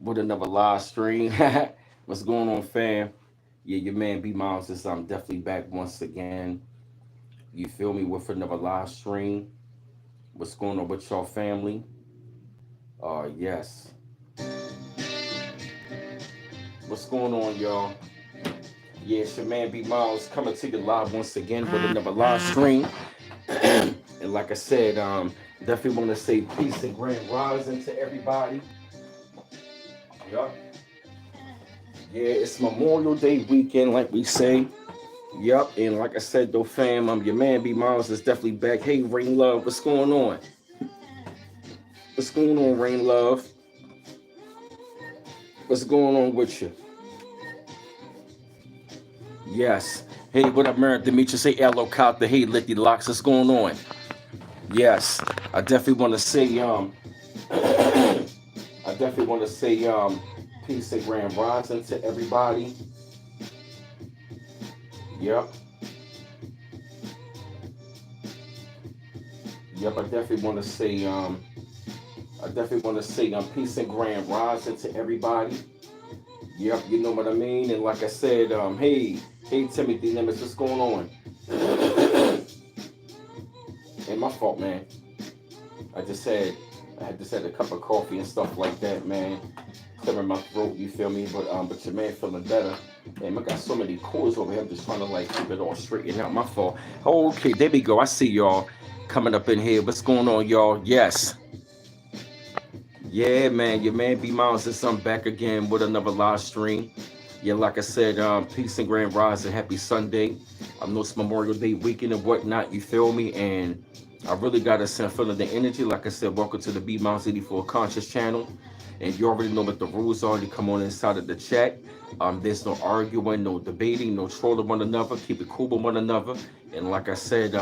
with another live stream. What's going on, fam? Yeah, your man B Miles is definitely back once again. You feel me with another live stream. What's going on with y'all family? Yes. What's going on, y'all? Yeah, it's your man B Miles coming to you live once again with another live stream. And like I said, definitely want to say peace and grand rising to everybody. Yup. Yeah, it's Memorial Day weekend, like we say. Yup, and like I said though, fam, your man B Miles is definitely back. Hey, Rain Love, what's going on? What's going on, Rain Love? What's going on with you? Yes. Hey, what up, Mary Demetrius? Say hello, Copter. Hey, Licky Locks, what's going on? Yes, I definitely want to say I definitely want to say peace and grand rising to everybody. Yep. Yep, I definitely want to say peace and grand rising to everybody. Yep, you know what I mean. And like I said, hey Timothy Nimitz, what's going on? Ain't my fault, man. I just had a cup of coffee and stuff like that, man. Clearing my throat, you feel me? But your man feeling better. Man, I got so many cords over here. I'm just trying to like keep it all straightened out. My fault. Okay, there we go. I see y'all coming up in here. What's going on, y'all? Yes. Yeah, man. Your man B Miles is back again with another live stream. Yeah, like I said, peace and grand rise and happy Sunday. I know it's Memorial Day weekend and whatnot, you feel me? And I really got a sense of the energy. Like I said, welcome to the B Miles 84 Conscious channel. And you already know what the rules are. You come on inside of the chat. There's no arguing, no debating, no trolling one another. Keep it cool with one another. And like I said,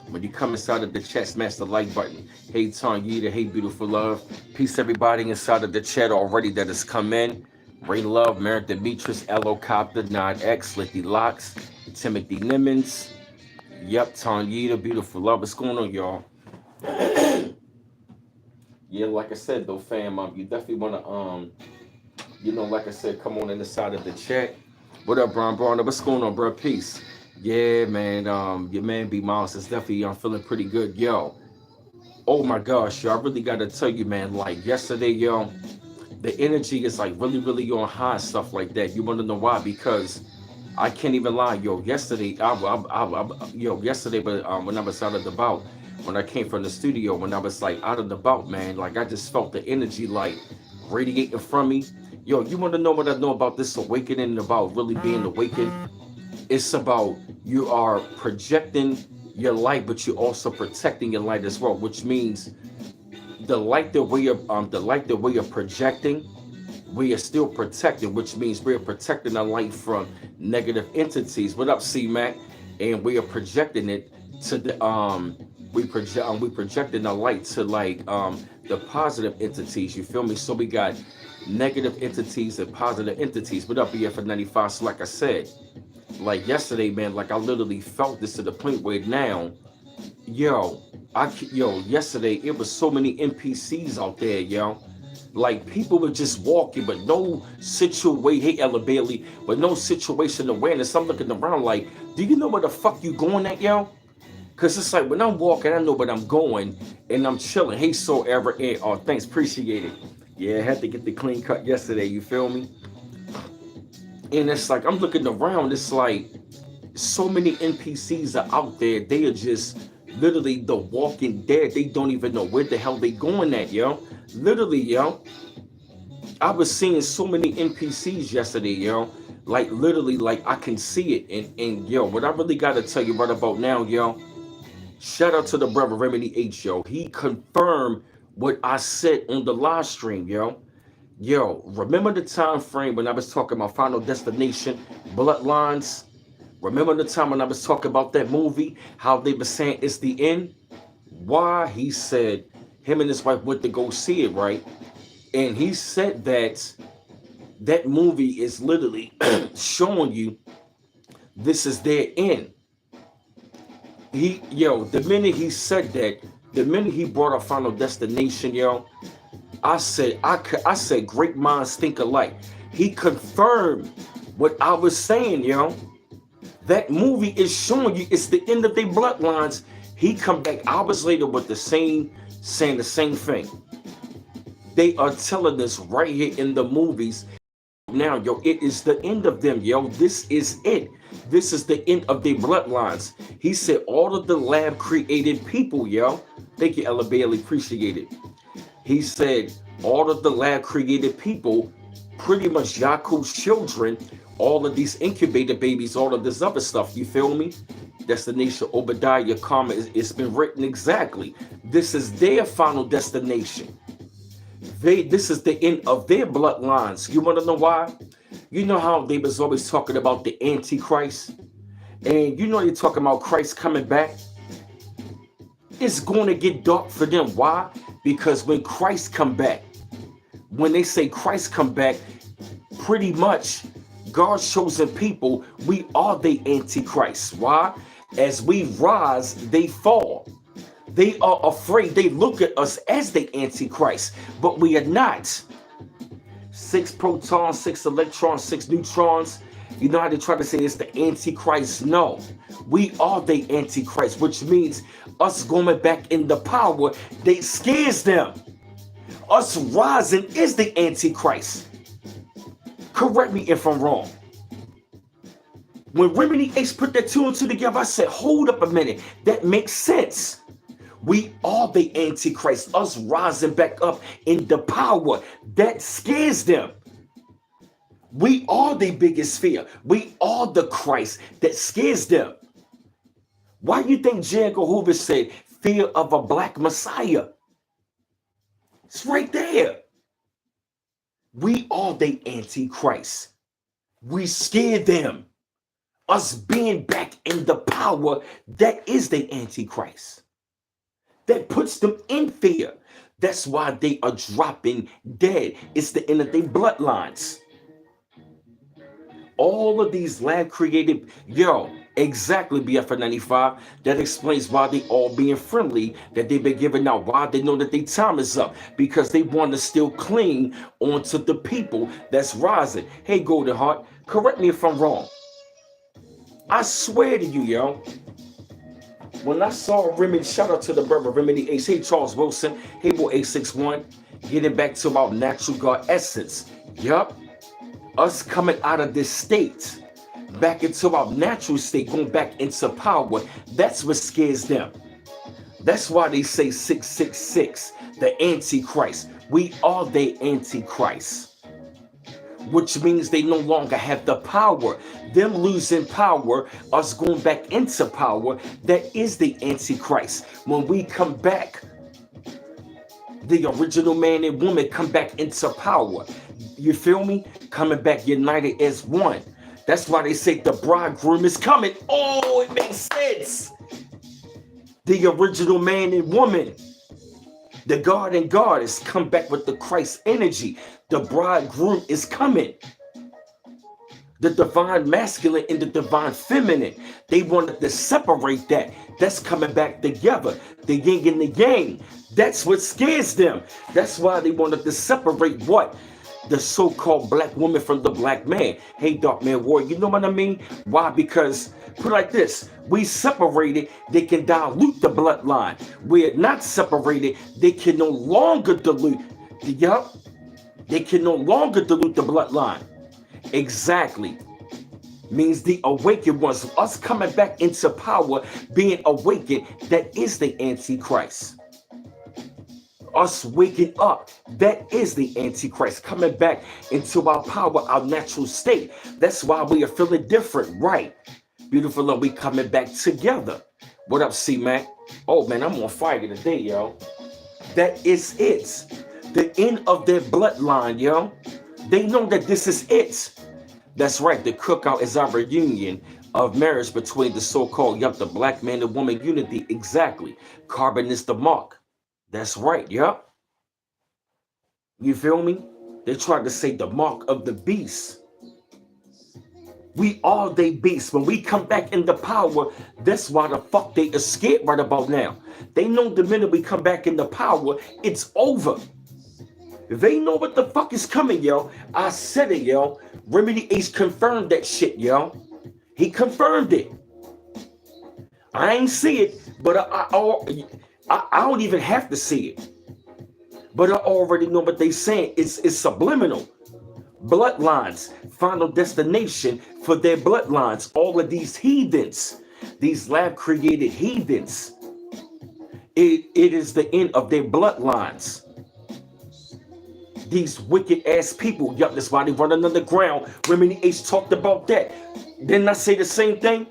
when you come inside of the chat, smash the like button. Hey, Tanyita. Hey, beautiful love. Peace, everybody inside of the chat already that has come in. Rain Love, Merrick Demetrius, Elo Copter, Nod X, Licky Locks, Timothy Nimmons. Yep, Tanyita, beautiful love. What's going on, y'all? Yeah, like I said though, fam, you definitely wanna like I said, come on in the side of the chat. What up, Brian Barner? What's going on, bro? Peace. Yeah, man. Your man B Miles is definitely feeling pretty good, yo. Oh my gosh, yo, I really gotta tell you, man. Like yesterday, yo, the energy is like really, really on high and stuff like that. You wanna know why? Because I can't even lie, yo. Yesterday, yesterday, but when I was out of the bout, when I came from the studio, when I was like out of the bout, man, like I just felt the energy like radiating from me. Yo, you want to know what I know about this awakening and about really being awakened? It's about you are projecting your light, but you're also protecting your light as well, which means the light that we are projecting, we are still protected, which means we are protecting our light from negative entities. What up, C Mac? And we are projecting it to the we projecting our light to like the positive entities. You feel me? So we got negative entities and positive entities. What up, BF 95? So like I said, like yesterday, man, like I literally felt this to the point where now, yo, yesterday it was so many NPCs out there, yo. Like people were just walking, but no situation. Hey, Ella Bailey, but no situation awareness. I'm looking around like, do you know where the fuck you going at, yo? Cause it's like when I'm walking, I know where I'm going, and I'm chilling. Hey, so ever, oh, thanks, appreciate it. Yeah, I had to get the clean cut yesterday. You feel me? And it's like I'm looking around. It's like so many NPCs are out there. They are just literally the walking dead. They don't even know where the hell they going at, yo. Literally, yo. I was seeing so many NPCs yesterday, yo. Like literally, like I can see it. And yo, what I really gotta tell you right about now, yo. Shout out to the brother Remedy H, yo. He confirmed what I said on the live stream, yo. Yo, remember the time frame when I was talking about Final Destination, Bloodlines? Remember the time when I was talking about that movie, how they were saying it's the end? Why? He said him and his wife went to go see it, right? And he said that that movie is literally showing you this is their end. The minute he said that, the minute he brought up Final Destination, yo, I said, great minds think alike. He confirmed what I was saying, yo. That movie is showing you it's the end of their bloodlines. He come back hours later with the same, saying the same thing. They are telling us right here in the movies now, yo, it is the end of them, yo. This is it. This is the end of their bloodlines. He said all of the lab created people, yo. Thank you, Ella Bailey. Appreciate it. He said all of the lab created people, pretty much Yakub's children, all of these incubator babies, all of this other stuff. You feel me? Destination Obadiah, karma. It's been written exactly. This is their final destination. This is the end of their bloodlines. You want to know why? You know how they was always talking about the antichrist, and you know you're talking about Christ coming back. It's going to get dark for them. Why? Because when Christ come back, when they say Christ come back, pretty much God's chosen people, we are the antichrist. Why? As we rise, they fall. They are afraid. They look at us as the antichrist, but we are not. 6 protons, 6 electrons, 6 neutrons. You know how they try to say it's the antichrist? No, we are the antichrist, which means us going back in the power that scares them. Us rising is the antichrist. Correct me if I'm wrong. When Remedy Ace put that 2 and 2 together, I said, hold up a minute. That makes sense. We are the antichrist, us rising back up in the power that scares them. We are the biggest fear. We are the Christ that scares them. Why do you think J. Edgar Hoover said fear of a black Messiah? It's right there. We are the antichrist. We scare them. Us being back in the power that is the antichrist. That puts them in fear. That's why they are dropping dead. It's the end of their bloodlines. All of these lab created, yo, exactly, BF95. That explains why they all being friendly, that they've been giving out, why they know that their time is up, because they want to still cling onto the people that's rising. Hey, Golden Heart, correct me if I'm wrong. I swear to you, yo. When I saw Remedy, shout out to the brother Remedy Ace. Hey, Charles Wilson. Hey, boy, 861. Getting back to our natural God essence. Yup. Us coming out of this state, back into our natural state, going back into power. That's what scares them. That's why they say 666, the Antichrist. We are the Antichrist. Which means they no longer have the power. Them losing power, us going back into power, that is the Antichrist. When we come back, the original man and woman come back into power. You feel me? Coming back united as one. That's why they say the bridegroom is coming. Oh, it makes sense. The original man and woman. The God and goddess come back with the Christ energy. The bridegroom is coming. The divine masculine and the divine feminine. They wanted to separate that. That's coming back together. The yin and the yang. That's what scares them. That's why they wanted to separate what? The so-called black woman from the black man. Hey, Dark Man Warrior, you know what I mean? Why? Because, put it like this, we separated, they can dilute the bloodline. We're not separated, they can no longer dilute. Yup. They can no longer dilute the bloodline. Exactly. Means the awakened ones, us coming back into power, being awakened, that is the Antichrist. Us waking up, that is the Antichrist, coming back into our power, our natural state. That's why we are feeling different, right? Beautiful love, we coming back together. What up, C-Mac? Oh man, I'm on fire today, yo. That is it. The end of their bloodline, yo. They know that this is it. That's right, the cookout is our reunion of marriage between the so-called, yup, the black man and woman unity. Exactly. Carbon is the mark. That's right, yup. You feel me? They tried to say the mark of the beast. We are they beasts. When we come back into power, that's why the fuck they are scared right about now. They know the minute we come back into power, it's over. They know what the fuck is coming, yo. I said it, yo. Remedy Ace confirmed that shit, yo. He confirmed it. I ain't see it, but I don't even have to see it. But I already know what they saying. It's subliminal. Bloodlines, final destination for their bloodlines. All of these heathens, these lab-created heathens. It is the end of their bloodlines. These wicked ass people, yup, that's why they running underground. Remedy H talked about that. Didn't I say the same thing?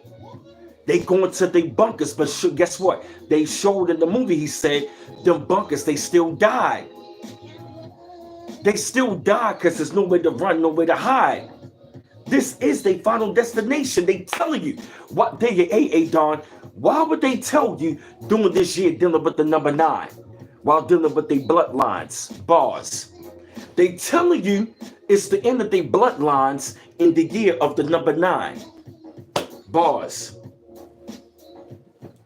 They going to their bunkers, but guess what? They showed in the movie, he said, them bunkers, they still died. They still die because there's nowhere to run, nowhere to hide. This is their final destination. They telling you. What they AA Don, why would they tell you doing this year dealing with the number 9 while dealing with their bloodlines, bars? They telling you it's the end of their bloodlines in the year of the number 9. Bars.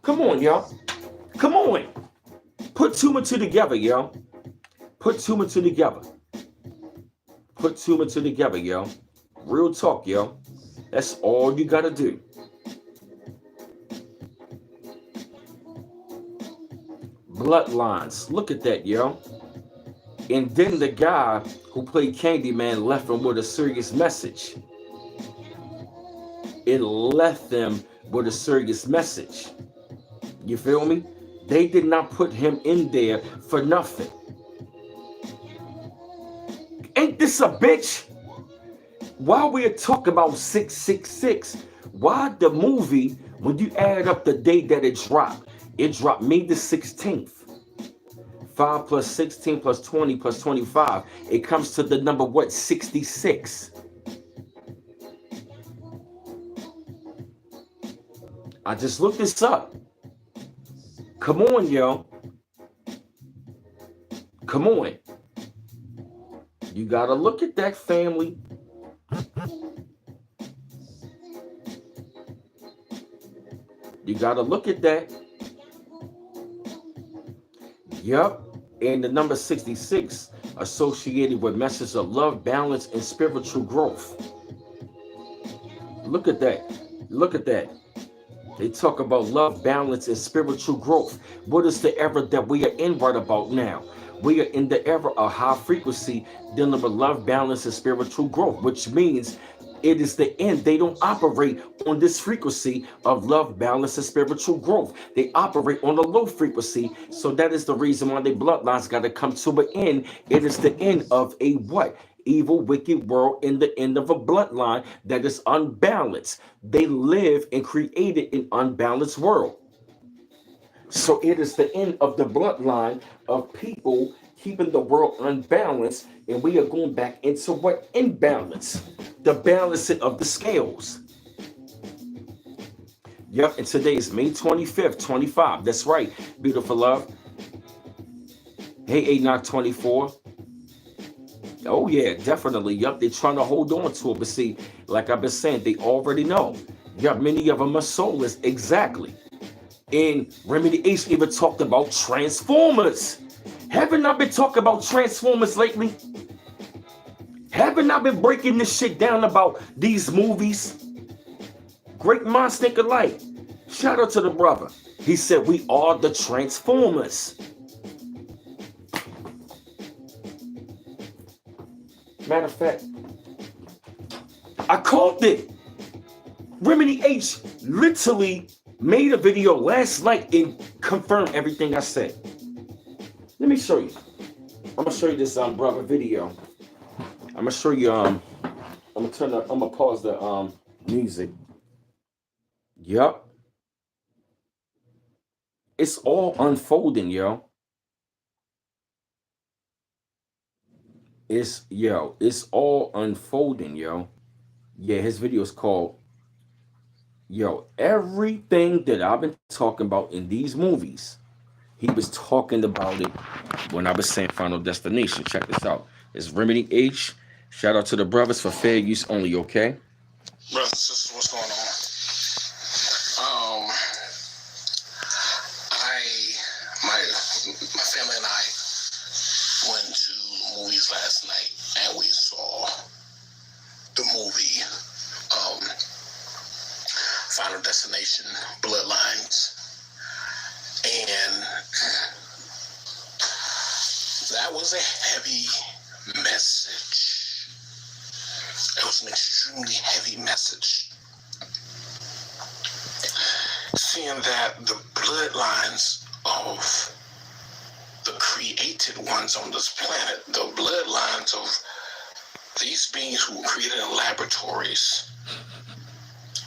Come on, y'all. Come on. Put 2 and 2 together, yo. Put 2 and 2 together. Put 2 and 2 together, yo. Real talk, yo. That's all you gotta do. Bloodlines. Look at that, yo. And then the guy who played Candyman left him with a serious message. It left them with a serious message. You feel me? They did not put him in there for nothing. Ain't this a bitch? While we're talking about 666, why the movie, when you add up the date that it dropped May the 16th. 5 plus 16 plus 20 plus 25. It comes to the number what? 66. I just looked this up. Come on, yo. Come on. You gotta look at that, family. You gotta look at that. Yup. And the number 66 associated with messages of love, balance, and spiritual growth. Look at that. Look at that. They talk about love, balance, and spiritual growth. What is the era that we are in right about now? We are in the era of high frequency dealing with love, balance, and spiritual growth, which means it is the end. They don't operate on this frequency of love, balance, and spiritual growth. They operate on a low frequency. So that is the reason why their bloodlines got to come to an end. It is the end of a what? Evil, wicked world, in the end of a bloodline that is unbalanced. They live and created an unbalanced world. So it is the end of the bloodline of people keeping the world unbalanced, and we are going back into what? Imbalance. The balancing of the scales. Yep, and today is May 25th, 25. That's right, beautiful love. Hey, 8924. Oh, yeah, definitely. Yup, they're trying to hold on to it. But see, like I've been saying, they already know. Yup, many of them are soulless. Exactly. And Remedy H even talked about Transformers. Haven't I been talking about Transformers lately? Haven't I been breaking this shit down about these movies? Great minds think alike. Shout out to the brother. He said, we are the Transformers. Matter of fact, I called it. Remedy H literally made a video last night and confirmed everything I said. Let me show you. I'm gonna show you this brother video. I'm gonna show you I'm gonna pause the music. Yup. It's all unfolding, yo. It's all unfolding, yo. Yeah, his video is called everything that I've been talking about in these movies. He was talking about it when I was saying Final Destination. Check this out. It's Remedy H. Shout out to the brothers for fair use only, okay? Brothers and sisters, what's going on? My family and I went to the movies assassination, Bloodlines. And that was a heavy message. It was an extremely heavy message. Seeing that the bloodlines of the created ones on this planet, the bloodlines of these beings who were created in laboratories,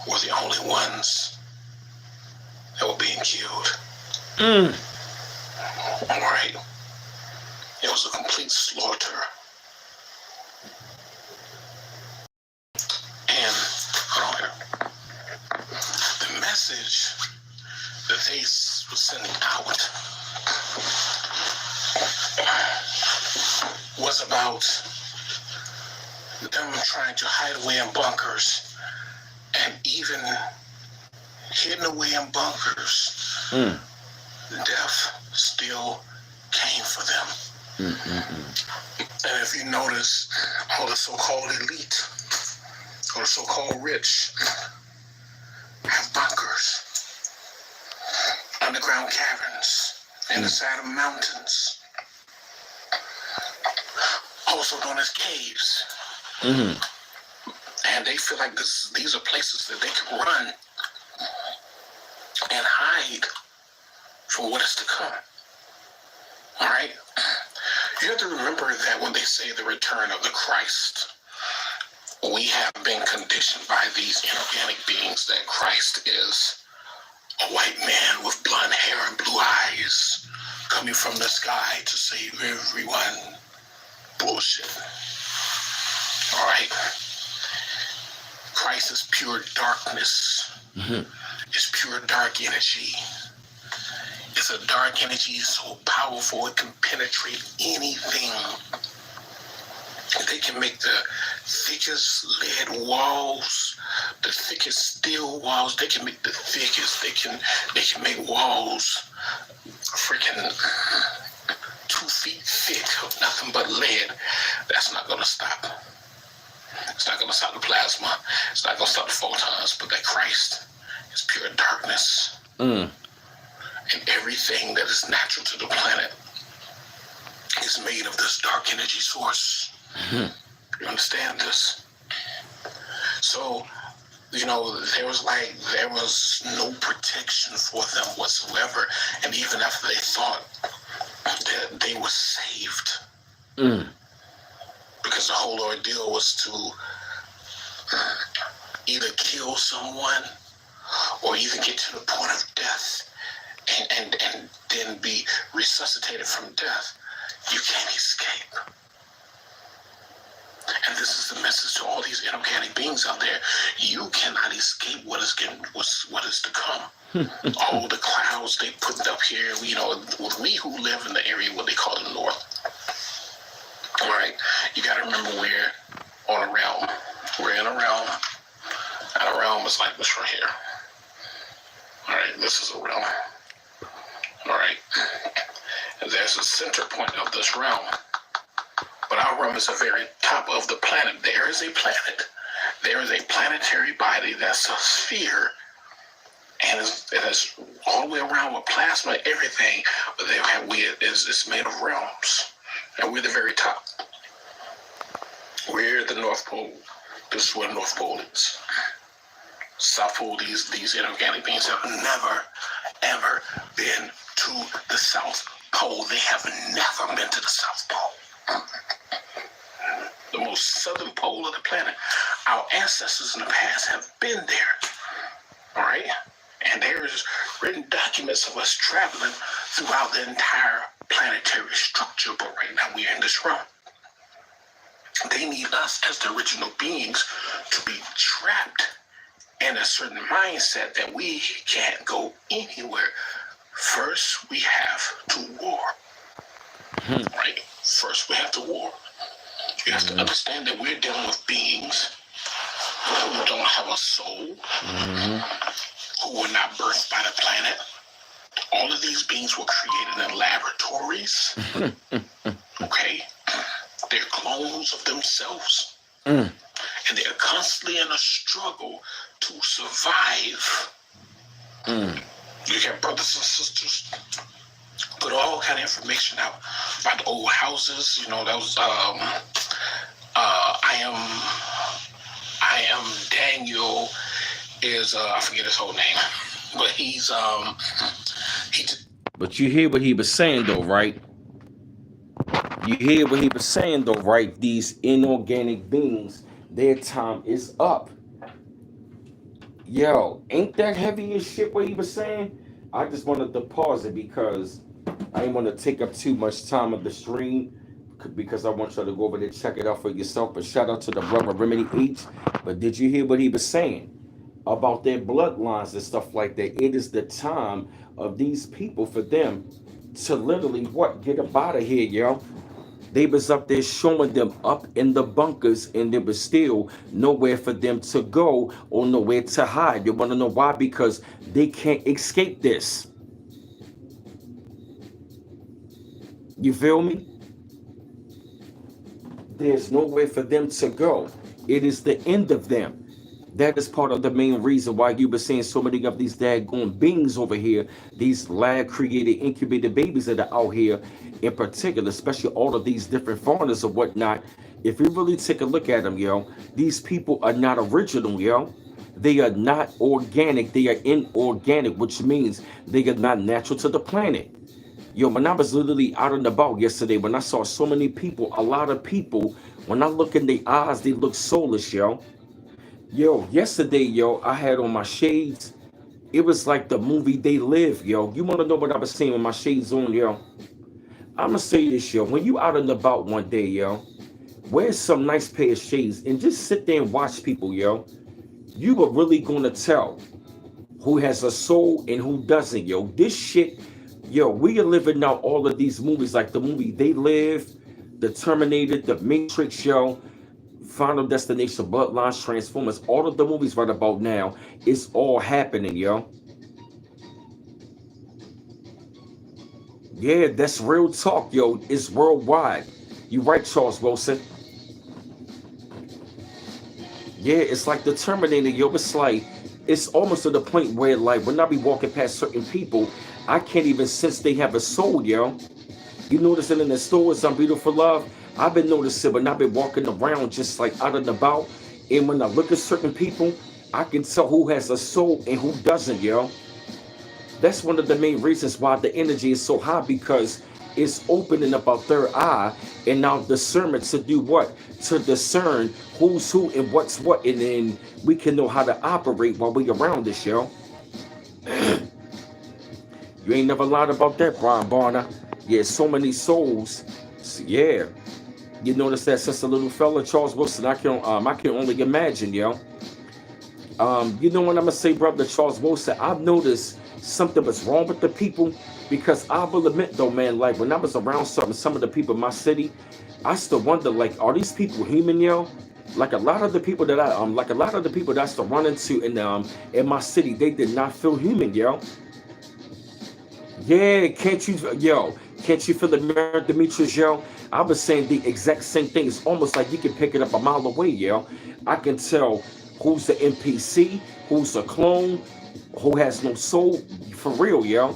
were the only ones that were being killed. All right. It was a complete slaughter. And hold on here. The message that they were sending out was about them trying to hide away in bunkers, and even hidden away in bunkers, death still came for them. And if you notice, all the so-called elite, or the so-called rich, have bunkers, underground caverns, in the side of mountains, also known as caves. And they feel like these are places that they can run and hide from what is to come. All right? You have to remember that when they say the return of the Christ, we have been conditioned by these inorganic beings that Christ is a white man with blonde hair and blue eyes coming from the sky to save everyone. Bullshit. All right? Christ is pure darkness. It's pure dark energy. It's a dark energy so powerful it can penetrate anything. They can make the thickest lead walls, the thickest steel walls. They can make the thickest. They can make walls freaking 2 feet thick of nothing but lead. That's not gonna stop. It's not gonna stop the plasma. It's not gonna stop the photons. But that Christ is pure darkness. And everything that is natural to the planet is made of this dark energy source. You understand this? So, you know, there was no protection for them whatsoever. And even after they thought that they were saved, because the whole ordeal was to either kill someone or even get to the point of death and then be resuscitated from death. You can't escape. And this is the message to all these inorganic beings out there. You cannot escape what is to come. All the clouds they put up here, you know, with we who live in the area what they call the north. All right, you got to remember we're on a realm. We're in a realm, and a realm is like this right here. All right, this is a realm. All right, and there's a center point of this realm. But our realm is the very top of the planet. There is a planet. There is a planetary body that's a sphere, and it is all the way around with plasma, everything. But it's made of realms, and we're the very top. We're the North Pole. This is where the North Pole is. South Pole, these inorganic beings have never, ever been to the South Pole. They have never been to the South Pole. The most southern pole of the planet. Our ancestors in the past have been there. All right? And there is written documents of us traveling throughout the entire planetary structure. But right now we're in this realm. They need us as the original beings to be trapped in a certain mindset that we can't go anywhere. First, we have to war. Right? First, we have to war. You have to understand that we're dealing with beings who don't have a soul, who were not birthed by the planet. All of these beings were created in laboratories. Okay? They're clones of themselves. And they're constantly in a struggle to survive Mm. You have brothers and sisters put all kind of information out about the old houses. You know, that was I am Daniel is I forget his whole name, but he's he. But you hear what he was saying though, right? You hear what he was saying though, right? These inorganic beings, their time is up. Yo, ain't that heavy as shit what he was saying? I just wanted to pause it because I didn't want to take up too much time of the stream because I want y'all to go over there check it out for yourself. But shout out to the brother Remedy H. But did you hear what he was saying about their bloodlines and stuff like that? It is the time of these people for them to literally what? Get up out of here, yo. They was up there showing them up in the bunkers, and there was still nowhere for them to go or nowhere to hide. You want to know why? Because they can't escape this. You feel me? There's nowhere for them to go. It is the end of them. That is part of the main reason why you were seeing so many of these daggone beings over here, these lab created incubated babies that are out here in particular, especially all of these different foreigners or whatnot. If you really take a look at them, yo, these people are not original, yo. They are not organic. They are inorganic, which means they are not natural to the planet. Yo, when I was literally out and about yesterday, when I saw so many people, a lot of people, when I look in their eyes, they look soulless, yo. Yo, yesterday, yo, I had on my shades. It was like the movie They Live, yo. You want to know what I was saying with my shades on, yo? I'm going to say this, yo. When you out and about one day, yo, wear some nice pair of shades and just sit there and watch people, yo. You are really going to tell who has a soul and who doesn't, yo. This shit, yo, we are living out all of these movies like the movie They Live, The Terminator, The Matrix, yo. Final Destination, Bloodlines, Transformers, all of the movies right about now, it's all happening, yo. Yeah, that's real talk, yo. It's worldwide. You right, Charles Wilson. Yeah, it's like the Terminator, yo. It's like, it's almost to the point where, like, when I be walking past certain people, I can't even sense they have a soul, yo. You noticing in the stores, Some Beautiful Love? I've been noticing when I've been walking around just like out and about, and when I look at certain people, I can tell who has a soul and who doesn't, yo. That's one of the main reasons why the energy is so high, because it's opening up our third eye and now discernment to do what? To discern who's who and what's what, and then we can know how to operate while we around this, yo. You ain't never lied about that, Brian Barner. Yeah, so many souls. Yeah. You notice that since a little fella, Charles Wilson, I can only imagine, yo. You know what I'm gonna say, brother Charles Wilson? I've noticed something was wrong with the people, because I will admit though, man, like when I was around some of the people in my city, I still wonder, like, are these people human, yo? Like a lot of the people that I still run into in my city, they did not feel human, yo. Yeah, can't you feel the mirror, Demetrius, yo? I was saying the exact same thing. It's almost like you can pick it up a mile away, yo. I can tell who's the NPC, who's a clone, who has no soul, for real, yo.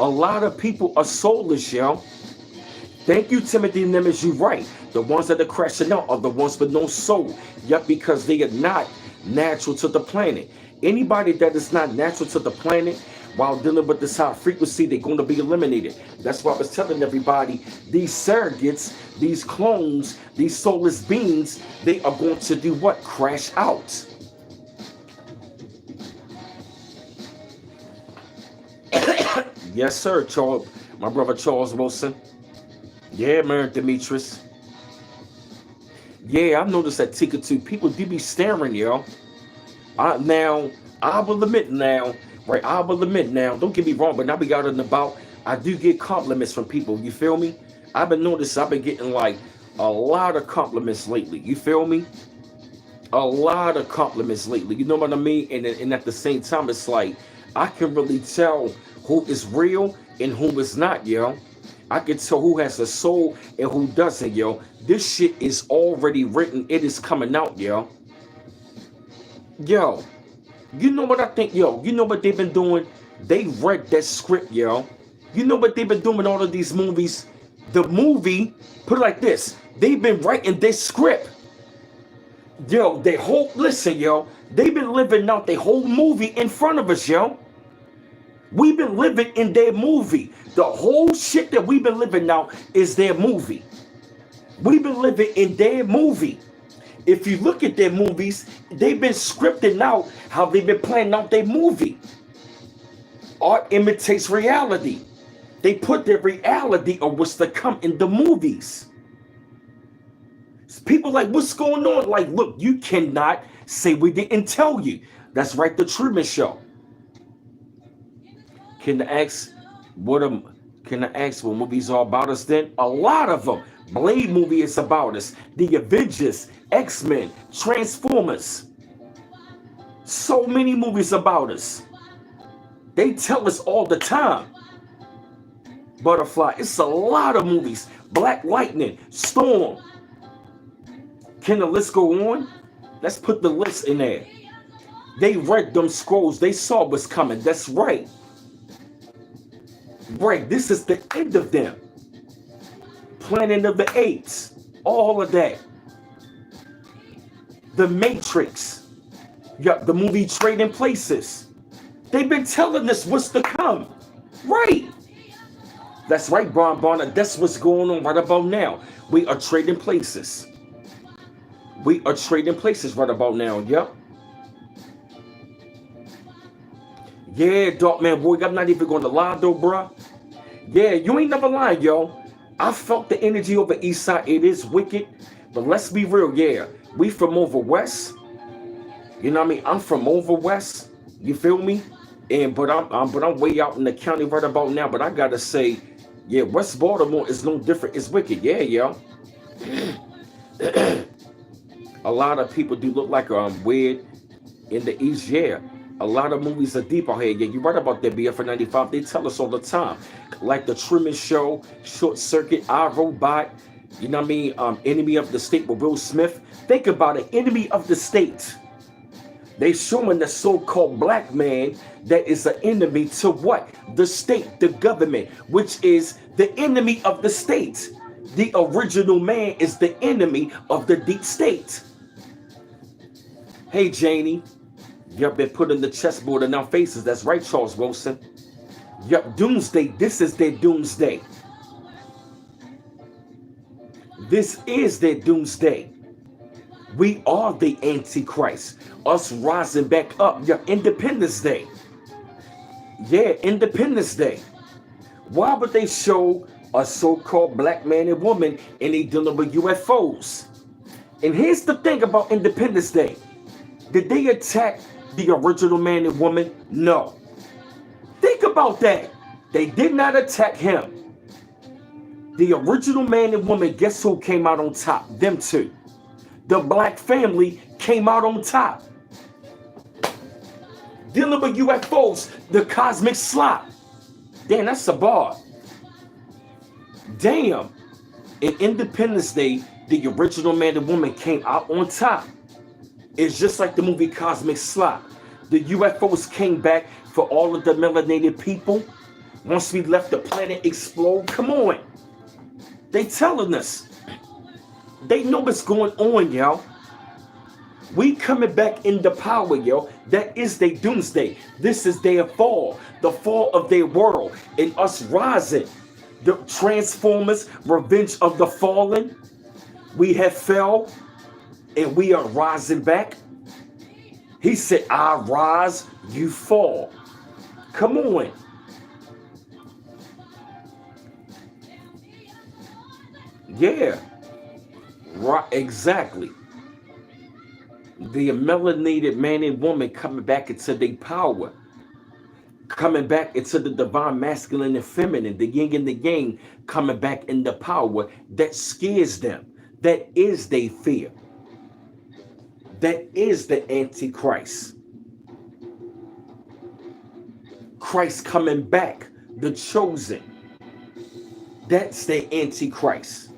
A lot of people are soulless, yo. Thank you, Timothy Nimitz, you're right. The ones that are crashing out are the ones with no soul. Yep, because they are not natural to the planet. Anybody that is not natural to the planet, while dealing with this high frequency, they're going to be eliminated. That's why I was telling everybody, these surrogates, these clones, these soulless beings, they are going to do what? Crash out. Yes, sir, Charles, my brother Charles Wilson. Yeah, man, Demetrius. Yeah, I've noticed that Tika too. People do be staring, yo. Now, I will admit now, right? I will admit now, don't get me wrong, but now we got it about, I do get compliments from people, you feel me? I've been noticing, I've been getting like a lot of compliments lately, you feel me? A lot of compliments lately, you know what I mean? And at the same time, it's like, I can really tell who is real and who is not, yo. I can tell who has a soul and who doesn't, yo. This shit is already written. It is coming out, yo. Yo, You know what I think, yo? You know what they've been doing? They read that script, yo. You know what they've been doing with all of these movies? The movie, put it like this, they've been writing this script. Yo, they whole, listen, yo, they've been living out their whole movie in front of us, yo. We've been living in their movie. The whole shit that we've been living now is their movie. We've been living in their movie. If you look at their movies, they've been scripting out how they've been planning out their movie. Art imitates reality. They put the reality of what's to come in the movies. People like, what's going on? Like, look, you cannot say we didn't tell you. That's right, the Truman Show. Can I ask what movies are about us then? A lot of them. Blade movie is about us. The Avengers, X-Men, Transformers. So many movies about us. They tell us all the time. Butterfly. It's a lot of movies. Black Lightning, Storm. Can the list go on? Let's put the list in there. They read them scrolls. They saw what's coming. That's right. Right. This is the end of them. Planet of the Apes. All of that. The Matrix. Yup, the movie Trading Places. They've been telling us what's to come. Right. That's right, Brian Bonner. That's what's going on right about now. We are trading places. We are trading places right about now. Yep. Yeah, Dark Man Boy. I'm not even going to lie though, bruh. Yeah, you ain't never lying, yo. I felt the energy over East Side. It is wicked. But let's be real, yeah. We from over west. You know what I mean? I'm from over west. You feel me? But I'm way out in the county right about now. But I gotta say, yeah, West Baltimore is no different. It's wicked. Yeah, yo. A lot of people do look like weird in the East, yeah. A lot of movies are deep out here. Yeah, you're right about that, BF 95. They tell us all the time. Like The Truman Show, Short Circuit, I, Robot, you know what I mean? Enemy of the State with Will Smith. Think about it, Enemy of the State. They showing the so-called black man that is an enemy to what? The state, the government, which is the enemy of the state. The original man is the enemy of the deep state. Hey, Janie. Yup, been put in the chessboard in our faces. That's right, Charles Wilson. Yup, doomsday. This is their doomsday. This is their doomsday. We are the antichrist. Us rising back up. Yup, Independence Day. Yeah, Independence Day. Why would they show a so-called black man and woman and they dealing with UFOs? And here's the thing about Independence Day. Did they attack the original man and woman? No. Think about that. They did not attack him. The original man and woman, guess who came out on top? Them two. The black family came out on top. Dealing with UFOs, the cosmic slot. Damn, that's a bar. Damn. In Independence Day, the original man and woman came out on top. It's just like the movie Cosmic Slot. The UFOs came back for all of the melanated people. Once we left the planet explode, come on. They telling us. They know what's going on, yo. We coming back into power, yo. That is their doomsday. This is their fall. The fall of their world. And us rising. The Transformers, Revenge of the Fallen. We have fell. And we are rising back. He said, I rise, you fall. Come on. Yeah. Right, exactly. The melanated man and woman coming back into their power. Coming back into the divine masculine and feminine. The yin and the yang coming back into power. That scares them. That is their fear. That is the Antichrist. Christ coming back, the chosen. That's the Antichrist.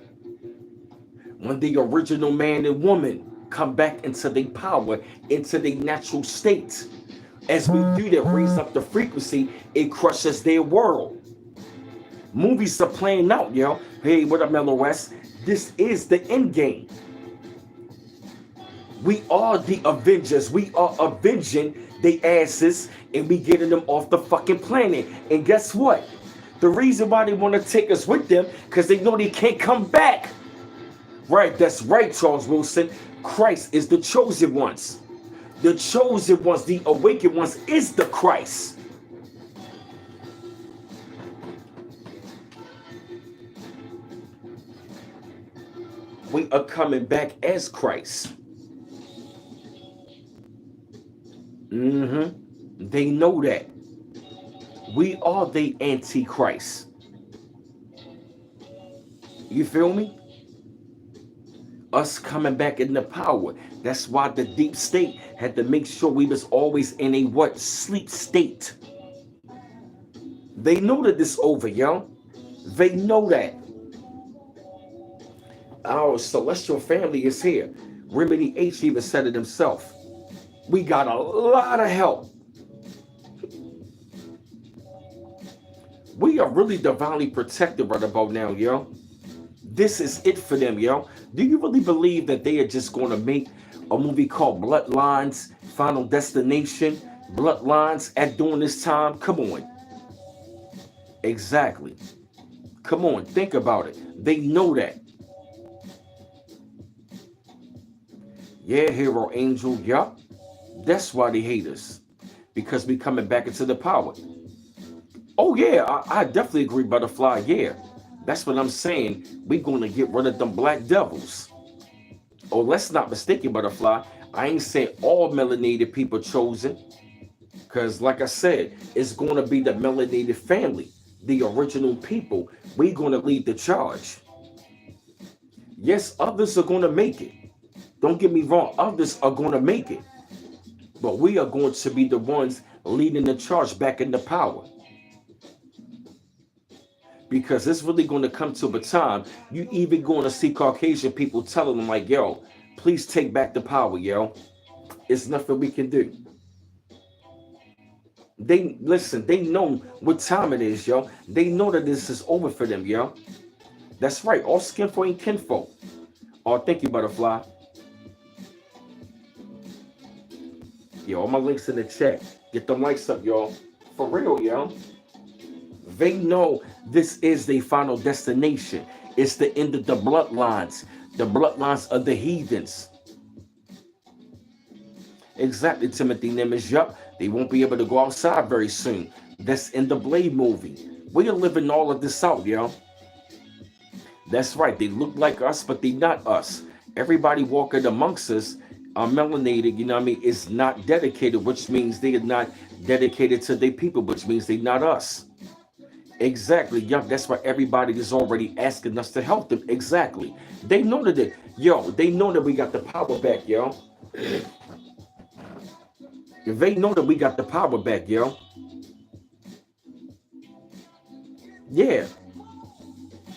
When the original man and woman come back into their power, into their natural state. As we do that, raise up the frequency, it crushes their world. Movies are playing out, yo. Hey, what up, Mellow West? This is the end game. We are the Avengers. We are avenging the asses and we getting them off the fucking planet. And guess what? The reason why they want to take us with them, because they know they can't come back. Right, that's right, Charles Wilson. Christ is the chosen ones. The chosen ones, the awakened ones, is the Christ. We are coming back as Christ. They know that. We are the antichrist. You feel me? Us coming back in the power. That's why the deep state had to make sure we was always in a what? Sleep state. They know that this over, yo. They know that. Our celestial family is here. Remedy H even said it himself. We got a lot of help. We are really divinely protected right about now, yo. This is it for them, yo. Do you really believe that they are just going to make a movie called Bloodlines, Final Destination, Bloodlines at during this time? Come on. Exactly. Come on, think about it. They know that. Yeah, Hero Angel, yup. That's why they hate us. Because we coming back into the power. Oh yeah, I definitely agree, Butterfly. Yeah. That's what I'm saying. We're going to get rid of them black devils. Oh, let's not mistake it, Butterfly. I ain't saying all melanated people chosen. Because like I said, it's going to be the melanated family, the original people. We're going to lead the charge. Yes, others are going to make it. Don't get me wrong. Others are going to make it. But we are going to be the ones leading the charge back into power. Because it's really going to come to a time you even going to see Caucasian people telling them like, yo, please take back the power, yo. It's nothing we can do. They listen, they know what time it is, yo. They know that this is over for them, yo. That's right. All skinfolk ain't kinfolk. Oh, thank you, Butterfly. Yo, all my links in the chat. Get them likes up, y'all. For real, yo. They know this is their final destination. It's the end of the bloodlines of the heathens. Exactly, Timothy Nimitz. Yup, they won't be able to go outside very soon. That's in the Blade movie. We are living all of this out, yo. That's right. They look like us, but they not us. Everybody walking amongst us are melanated, you know what I mean, is not dedicated, which means they are not dedicated to their people, which means they not us. Exactly, yup. That's why everybody is already asking us to help them. Exactly. They know that they know that we got the power back, yo. They know that we got the power back, yo. Yeah.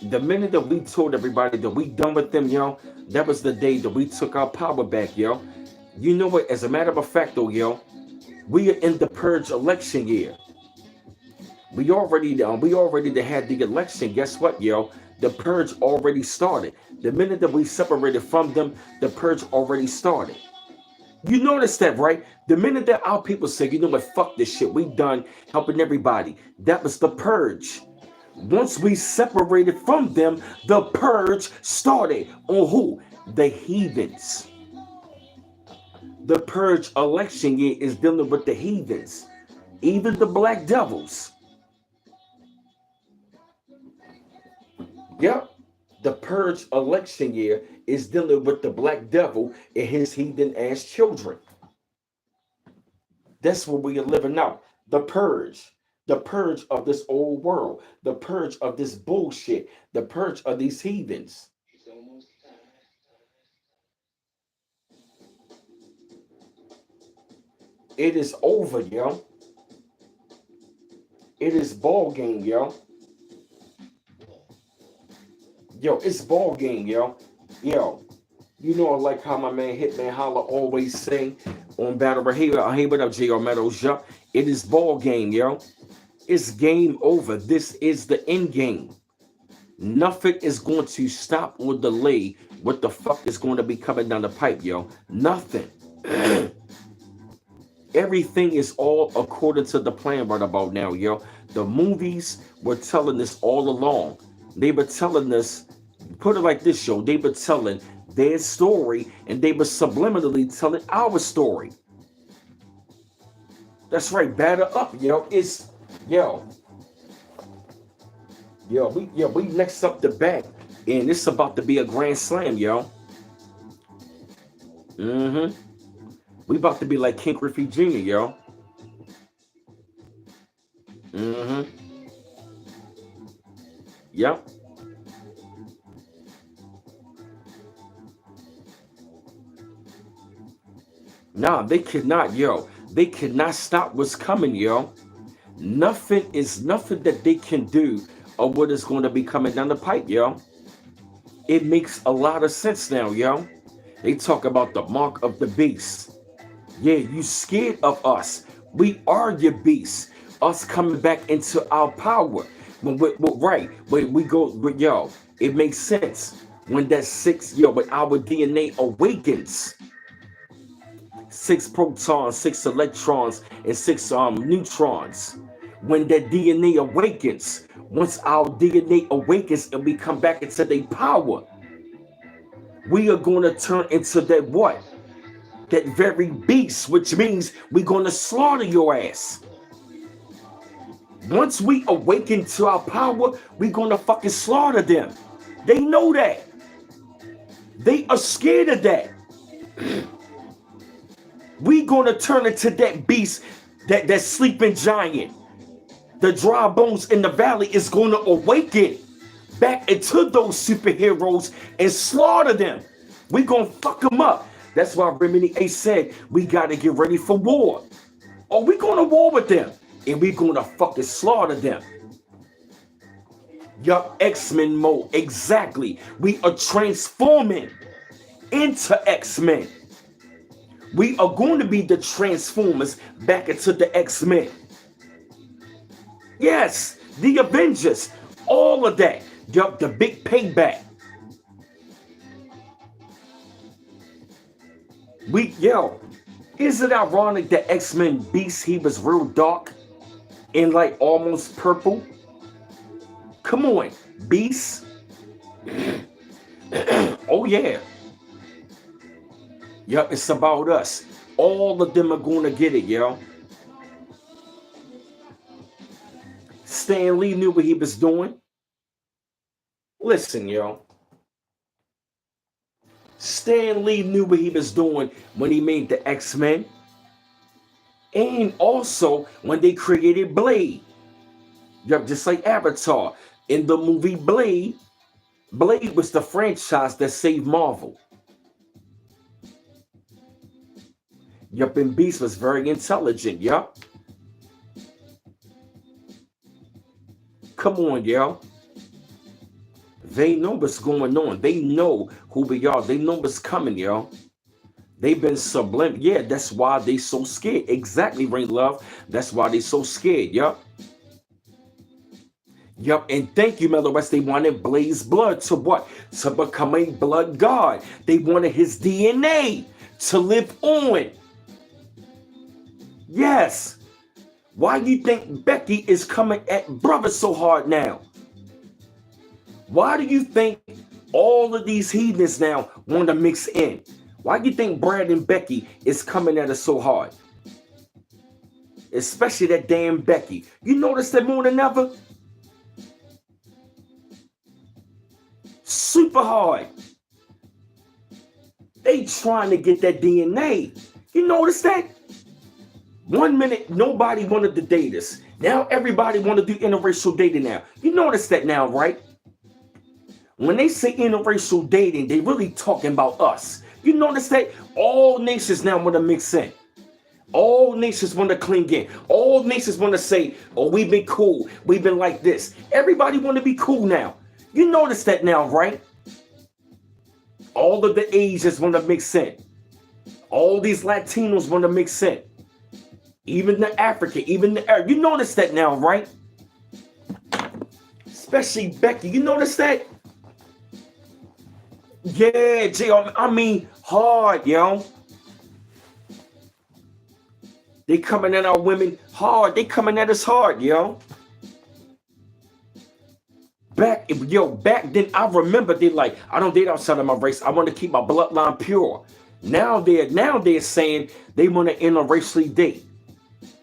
The minute that we told everybody that we done with them, yo, that was the day that we took our power back, yo. You know what? As a matter of fact, though, yo, we are in the Purge election year. We already had the election. Guess what, yo? The Purge already started. The minute that we separated from them, the Purge already started. You notice that, right? The minute that our people say, you know what, fuck this shit, we done helping everybody. That was the Purge. Once we separated from them, the Purge started. On who? The heathens. The Purge election year is dealing with the heathens. Even the black devils. Yep. The Purge election year is dealing with the black devil and his heathen ass children. That's what we are living out. The Purge. The purge of this old world. The purge of this bullshit. The purge of these heathens. It is over, yo. It is ball game, yo. Yo, it's ball game, yo. Yo, You know, I like how my man Hitman Holla always say on Battle Rap. Hey, what up, J.R. Meadows? Yup. It is ball game, yo. It's game over. This is the end game. Nothing is going to stop or delay what the fuck is going to be coming down the pipe, yo. Nothing. Everything is all according to the plan right about now, yo. The movies were telling us all along. They were telling us, put it like this, yo. They were telling their story and they were subliminally telling our story. That's right, batter up, yo. It's, yo. We next up the back. And it's about to be a grand slam, yo. We about to be like King Griffey Jr., yo. Yep. Nah, they cannot, yo. They cannot stop what's coming, yo. Nothing that they can do or what is going to be coming down the pipe, yo. It makes a lot of sense now, yo. They talk about the mark of the beast. Yeah, you scared of us. We are your beast. Us coming back into our power. When we go, yo, it makes sense. When that when our DNA awakens. 6 protons, 6 electrons, and 6 neutrons. When that DNA awakens, once our DNA awakens and we come back into their power, we are going to turn into that what? That very beast, which means we're going to slaughter your ass. Once we awaken to our power, we're going to fucking slaughter them. They know that. They are scared of that. We going to turn into that beast, that sleeping giant. The dry bones in the valley is going to awaken back into those superheroes and slaughter them. We going to fuck them up. That's why Remedy A said we got to get ready for war. Or we going to war with them. And we going to fucking slaughter them. Yup, X-Men mode. Exactly. We are transforming into X-Men. We are going to be the Transformers back into the X-Men. Yes, the Avengers. All of that. Yup, the big payback. Is it ironic that X-Men Beast, he was real dark and like almost purple? Come on, Beast. Oh yeah. Yup, it's about us. All of them are gonna get it, yo. Stan Lee knew what he was doing. Listen, yo. Stan Lee knew what he was doing when he made the X-Men. And also when they created Blade. Yup, just like Avatar. In the movie Blade, Blade was the franchise that saved Marvel. Yup, and Beast was very intelligent, yup. Come on, yo. They know what's going on. They know who we are. They know what's coming, yo. They've been subliminal. Yeah, that's why they so scared. Exactly, Rain Love. That's why they so scared, yup. Yup, and thank you, Mellow West. They wanted Blaze Blood to what? To become a blood god. They wanted his DNA to live on. Yes. Why do you think Becky is coming at brother so hard now? Why do you think all of these heathens now want to mix in? Why do you think Brad and Becky is coming at us so hard? Especially that damn Becky. You notice that more than ever? Super hard. They trying to get that DNA. You notice that? 1 minute, nobody wanted to date us. Now everybody want to do interracial dating now. You notice that now, right? When they say interracial dating, they really talking about us. You notice that? All nations now want to mix in. All nations want to cling in. All nations want to say, oh, we've been cool. We've been like this. Everybody want to be cool now. You notice that now, right? All of the Asians want to mix in. All these Latinos want to mix in. Even the African, even the Arab. You notice that now, right? Especially Becky. You notice that? Yeah, I mean, hard, yo. They coming at our women hard. They coming at us hard, yo. Back then I remember they like, I don't date outside of my race. I want to keep my bloodline pure. Now they're saying they want to interracially date.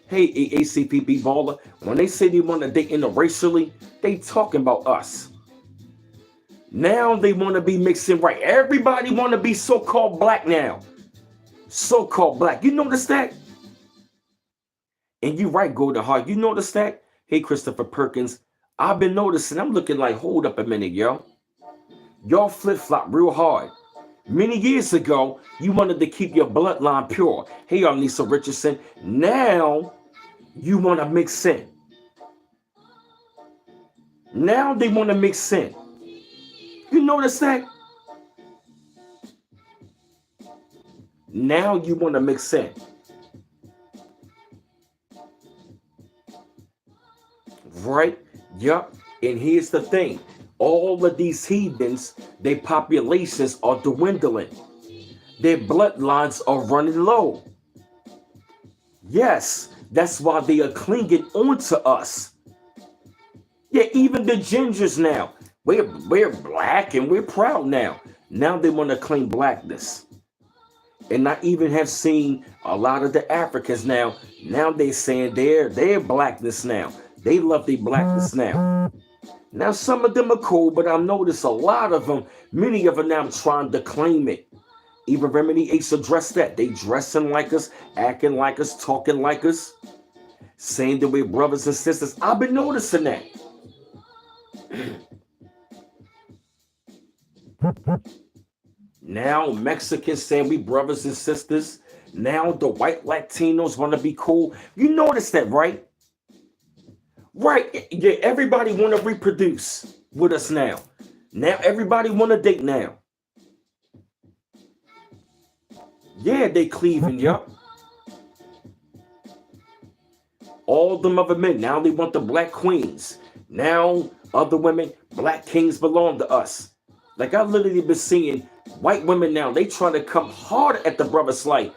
Hey, ACPB baller, when they say they want to date interracially, they talking about us. Now they want to be mixing right. Everybody want to be so-called black now. So-called black. You notice that? And you right, Golden Heart. You notice that? Hey, Christopher Perkins. I've been noticing. I'm looking like, hold up a minute, yo. Y'all flip-flop real hard. Many years ago, you wanted to keep your bloodline pure. Hey, I'm Lisa Richardson. Now, you want to mix in. Now they want to mix in. You notice that? Now you want to mix in. Right? Yup. And here's the thing. All of these heathens, their populations are dwindling. Their bloodlines are running low. Yes, that's why they are clinging onto us. Yeah, even the gingers now. We're black and we're proud now. Now they want to claim blackness. And I even have seen a lot of the Africans now. Now they're saying they're blackness now. They love their blackness now. Now some of them are cool, but I've noticed a lot of them, many of them now trying to claim it. Even Remedy Ace addressed that. They dressing like us, acting like us, talking like us, saying that we're brothers and sisters. I've been noticing that. Now Mexicans saying we brothers and sisters. Now the white Latinos want to be cool. You notice that, right? Right. Yeah, everybody want to reproduce with us now. Now everybody want to date now. Yeah, they cleaving, yup. All them other men, now they want the black queens. Now other women, black kings belong to us. Like I've literally been seeing white women now, they trying to come hard at the brothers like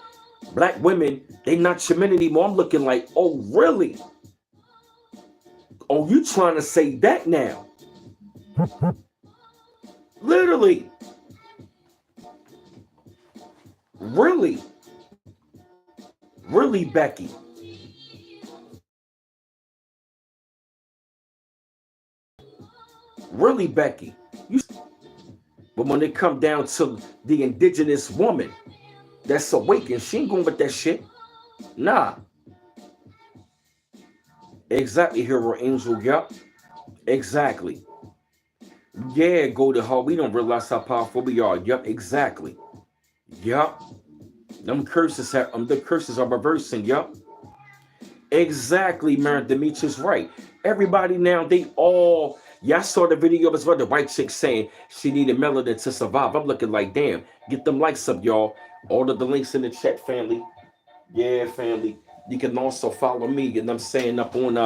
black women, they not your men anymore. I'm looking like, oh really? Oh, you trying to say that now? Literally. Really? Really, Becky? Really, Becky? But when it come down to the indigenous woman that's awakened, she ain't going with that shit. Nah. Exactly, Hero Angel. Yup. Exactly. Yeah, go to her. We don't realize how powerful we are. Yup, exactly. Yup. The curses are reversing. Yup. Exactly, man. Demetrius right. Everybody now, they all. Yeah, I saw the video as well. The white chick saying she needed melanin to survive. I'm looking like, damn. Get them likes up, y'all. All of the links in the chat, family. Yeah, family. You can also follow me, and I'm saying up on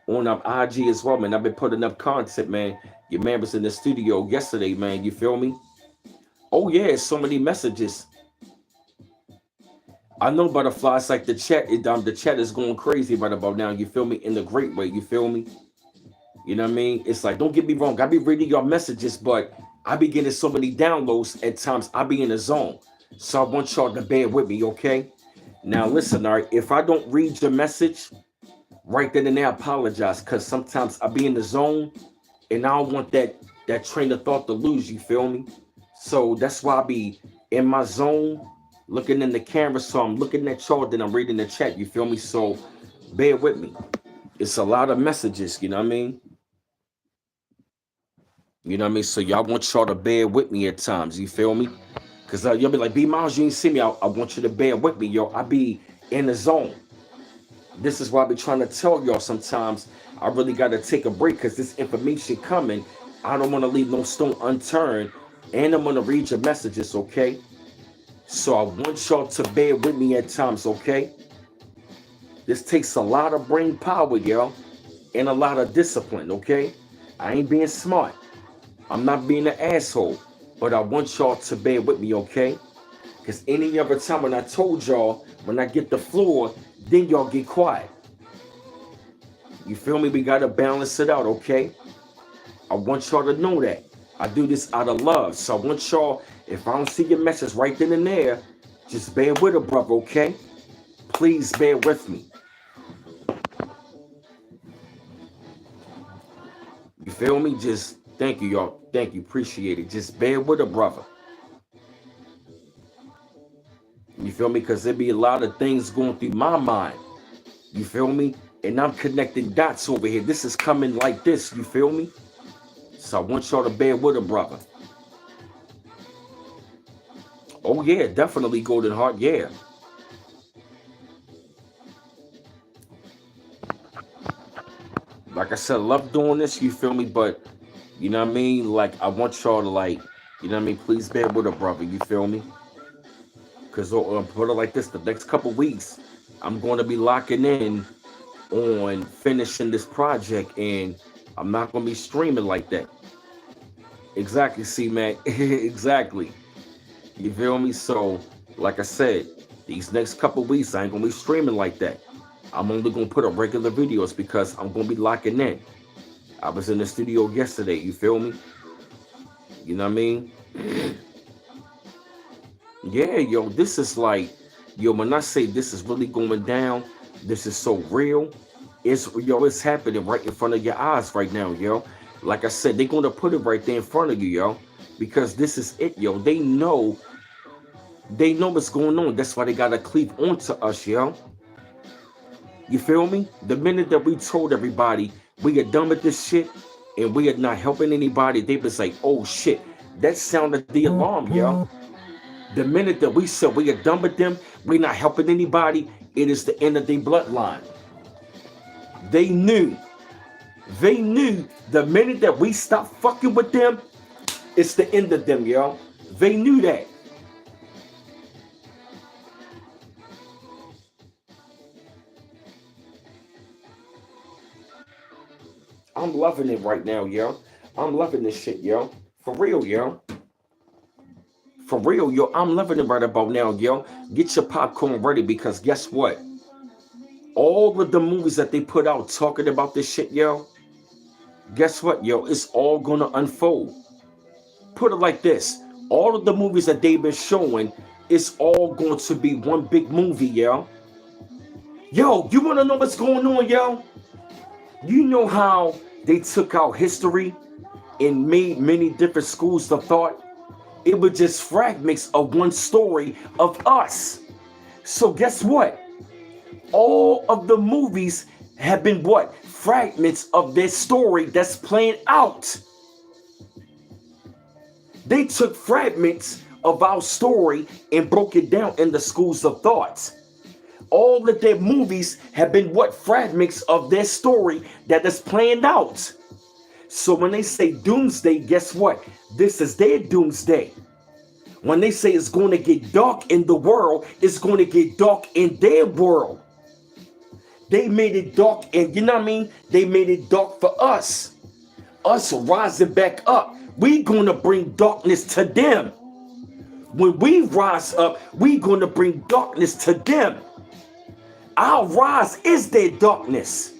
IG as well, man. I've been putting up content, man. Your man was in the studio yesterday, man. You feel me? Oh yeah, so many messages. I know, butterflies, like the chat. The chat is going crazy right about now. You feel me? In the great way. You feel me? You know what I mean? It's like, don't get me wrong. I be reading your messages, but I be getting so many downloads at times. I be in the zone, so I want y'all to bear with me, okay? Now listen, all right. If I don't read your message right then and there, I apologize, because sometimes I be in the zone, and I don't want that train of thought to lose. You feel me? So that's why I be in my zone, looking in the camera. So I'm looking at y'all, then I'm reading the chat. You feel me? So bear with me. It's a lot of messages. You know what I mean? You know what I mean? So y'all want y'all to bear with me at times. You feel me? Because you'll be like, B Miles, you ain't see me. I want you to bear with me, yo. I be in the zone. This is why I be trying to tell y'all sometimes I really got to take a break, because this information coming, I don't want to leave no stone unturned And I'm gonna read your messages, okay? So I want y'all to bear with me at times, okay? This takes a lot of brain power, y'all, and a lot of discipline, okay? I ain't being smart. I'm not being an asshole, but I want y'all to bear with me, okay? Because any other time when I told y'all, when I get the floor, then y'all get quiet. You feel me? We gotta balance it out, okay? I want y'all to know that. I do this out of love. So I want y'all, if I don't see your message right then and there, just bear with it, brother, okay? Please bear with me. You feel me? Just thank you, y'all. Thank you. Appreciate it. Just bear with it, brother. You feel me? Because there be a lot of things going through my mind. You feel me? And I'm connecting dots over here. This is coming like this. You feel me? So I want y'all to bear with it, brother. Oh, yeah. Definitely, Golden Heart. Yeah. Like I said, I love doing this. You feel me? But, you know what I mean? Like, I want y'all to, like, you know what I mean? Please bear with it, brother. You feel me? Because put it like this, the next couple weeks, I'm going to be locking in on finishing this project, and I'm not going to be streaming like that. Exactly, C-Mac. Exactly. You feel me? So, like I said, these next couple weeks, I ain't going to be streaming like that. I'm only going to put up regular videos because I'm going to be locking in. I was in the studio yesterday, you feel me? You know what I mean? Yeah, yo, this is like, yo, when I say this is really going down, this is so real. It's happening right in front of your eyes right now, yo. Like I said, they're gonna put it right there in front of you, yo, because this is it, yo. They know what's going on. That's why they gotta cleave onto us, yo. You feel me? The minute that we told everybody we are done with this shit and we are not helping anybody, they was like, oh shit, that sounded the alarm, yo. The minute that we said we are done with them, we're not helping anybody, it is the end of their bloodline. They knew. They knew the minute that we stopped fucking with them, it's the end of them, yo. They knew that. I'm loving it right now, yo. I'm loving this shit, yo. For real, yo. For real, yo. I'm loving it right about now, yo. Get your popcorn ready because guess what? All of the movies that they put out talking about this shit, yo. Guess what, yo? It's all gonna unfold. Put it like this. All of the movies that they've been showing, it's all going to be one big movie, yo. Yo, you wanna know what's going on, yo? You know how they took out history and made many different schools of thought? It was just fragments of one story of us. So guess what? All of the movies have been what? Fragments of their story that's playing out. They took fragments of our story and broke it down in the schools of thoughts. All of their movies have been what? Fragments of their story that is playing out. So when they say doomsday, guess what? This is their doomsday. When they say it's going to get dark in the world, it's going to get dark in their world. They made it dark, and you know what I mean? They made it dark for us. Us rising back up. We gonna bring darkness to them. When we rise up, we gonna bring darkness to them. Our rise is their darkness.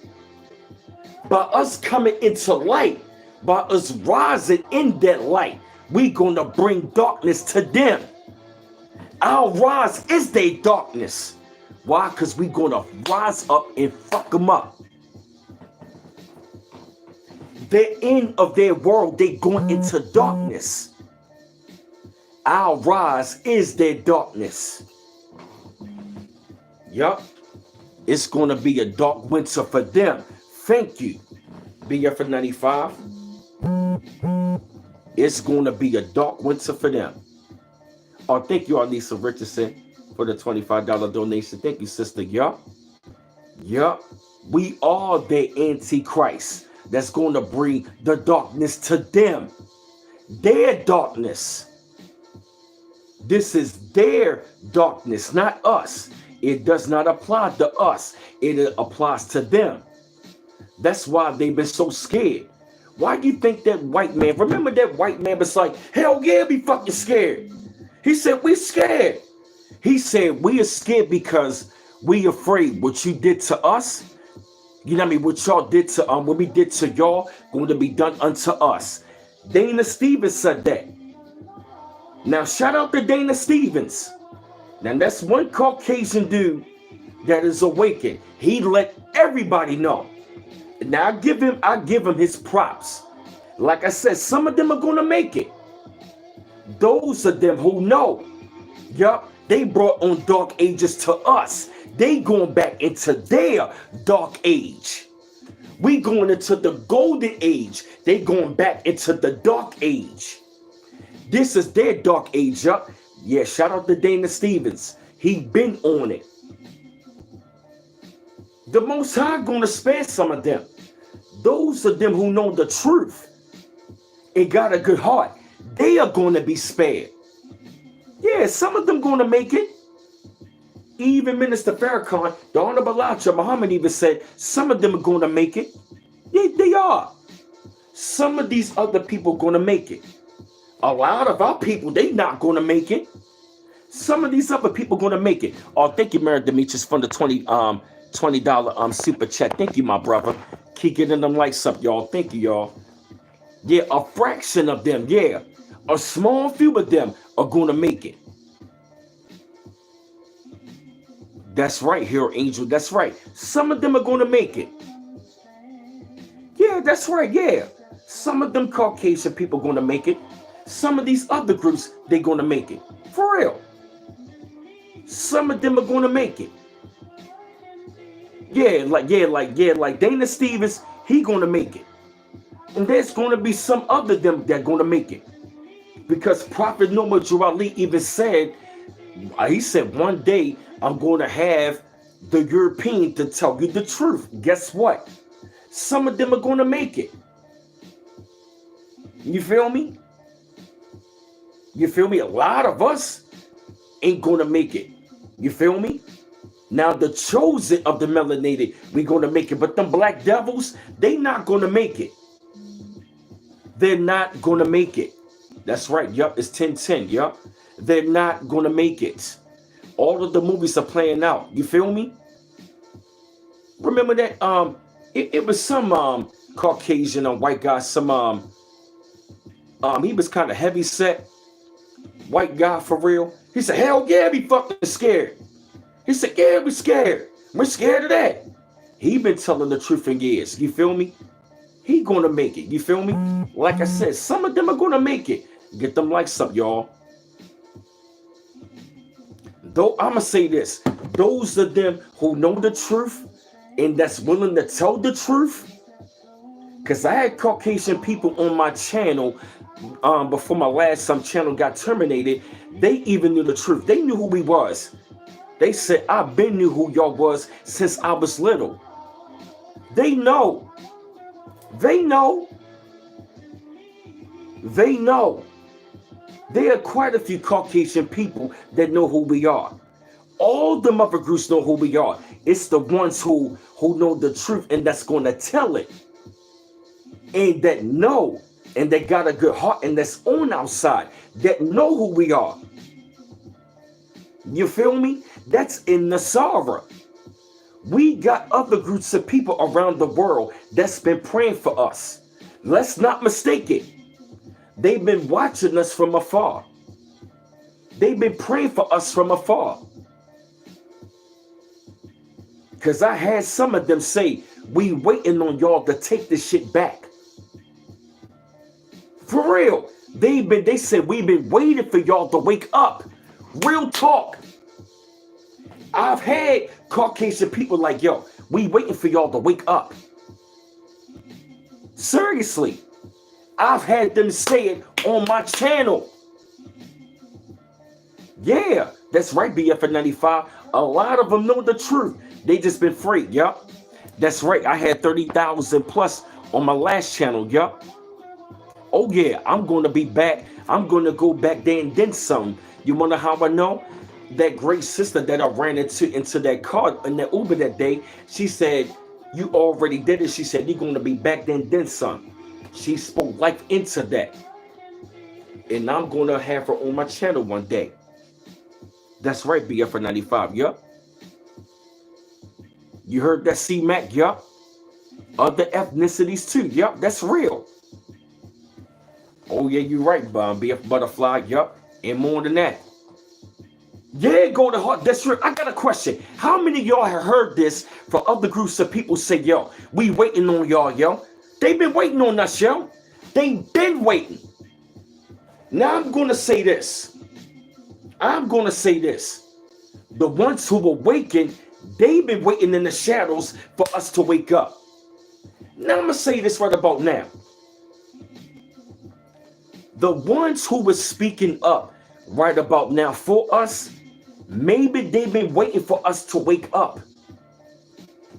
By us coming into light, by us rising in that light, we gonna bring darkness to them. Our rise is their darkness. Why? Because we gonna rise up and fuck them up. The end of their world, they going into darkness. Our rise is their darkness. Yup. It's gonna be a dark winter for them. Thank you, BF 95. It's gonna be a dark winter for them. Oh, thank you, Alisa Richardson, for the $25 donation. Thank you, sister. Yup. Yup. We are the antichrist that's going to bring the darkness to them. their darkness. This is their darkness, not us. It does not apply to us. It applies to them. That's why they've been so scared. Why do you think that white man, remember that white man was like, hell yeah, be fucking scared. He said, we scared. He said, we are scared because we afraid what you did to us. You know what I mean? What y'all did to, what we did to y'all, going to be done unto us. Dana Stevens said that. Now, shout out to Dana Stevens. Now, that's one Caucasian dude that is awakened. He let everybody know. Now, I give him his props. Like I said, some of them are going to make it. Those of them who know, yup, they brought on dark ages to us. They going back into their dark age. We going into the golden age. They going back into the dark age. This is their dark age, yup. Yeah, shout out to Dana Stevens. He been on it. The Most High gonna spare some of them. Those of them who know the truth and got a good heart, they are going to be spared. Yeah, some of them going to make it. Even Minister Farrakhan, the Honorable Elijah Muhammad even said some of them are going to make it. Yeah, they are. Some of these other people going to make it. A lot of our people, they not going to make it. Some of these other people going to make it. Oh, thank you, Mary Demetrius, for the $20 super chat. Thank you, my brother. Keep getting them lights up, y'all. Thank you, y'all. Yeah, a fraction of them, yeah. A small few of them are going to make it. That's right, Hero Angel. That's right. Some of them are going to make it. Yeah, that's right, yeah. Some of them Caucasian people are going to make it. Some of these other groups, they're going to make it. For real. Some of them are going to make it. Like Dana Stevens, he going to make it. And there's going to be some other them that going to make it. Because Prophet Noah Jurali even said, he said, one day I'm going to have the European to tell you the truth. Guess what? Some of them are going to make it. You feel me? You feel me? A lot of us ain't going to make it. You feel me? Now the chosen of the melanated, we going to make it. But them black devils, they not going to make it. They're not going to make it. That's right. Yup, it's 10-10. Yup. They're not going to make it. All of the movies are playing out. You feel me? Remember that it was some Caucasian white guy, he was kind of heavy set. White guy for real. He said, hell yeah, be fucking scared. He said, yeah, we scared. We're scared of that. He been telling the truth for years. You feel me? He gonna make it. You feel me? Like I said, some of them are gonna make it. Get them likes up, y'all. Though I'ma say this, those of them who know the truth and that's willing to tell the truth, because I had Caucasian people on my channel before my last channel got terminated. They even knew the truth. They knew who we was. They said, I've been knew who y'all was since I was little. They know. They know. They know. There are quite a few Caucasian people that know who we are. All the other groups know who we are. It's the ones who know the truth and that's going to tell it. And that know, and they got a good heart, and that's on our side, that know who we are. You feel me? That's in Nasara. We got other groups of people around the world that's been praying for us. Let's not mistake it. They've been watching us from afar. They've been praying for us from afar. Because I had some of them say, we waiting on y'all to take this shit back. For real. They said, we've been waiting for y'all to wake up. Real talk. I've had Caucasian people like, yo, we waiting for y'all to wake up. Seriously. I've had them say it on my channel. Yeah, that's right, BF95. A lot of them know the truth. They just been afraid, yup. That's right, I had 30,000 plus on my last channel, yup. Oh yeah, I'm going to be back. I'm going to go back there and then some. You wonder how I know? That great sister that I ran into that car in the Uber that day, she said, you already did it. She said, you're going to be back there and then some. She spoke life into that. And I'm going to have her on my channel one day. That's right, BF 95. Yup. You heard that, C-Mac? Yup. Other ethnicities too. Yup, that's real. Oh yeah, you're right, BF Butterfly. Yup. And more than that. Yeah, go to heart. That's real. I got a question. How many of y'all have heard this from other groups of people say, yo, we waiting on y'all, yo? They've been waiting on us, yo. They've been waiting. Now I'm going to say this. The ones who awaken, they've been waiting in the shadows for us to wake up. Now I'm going to say this right about now. The ones who were speaking up right about now for us, maybe they've been waiting for us to wake up.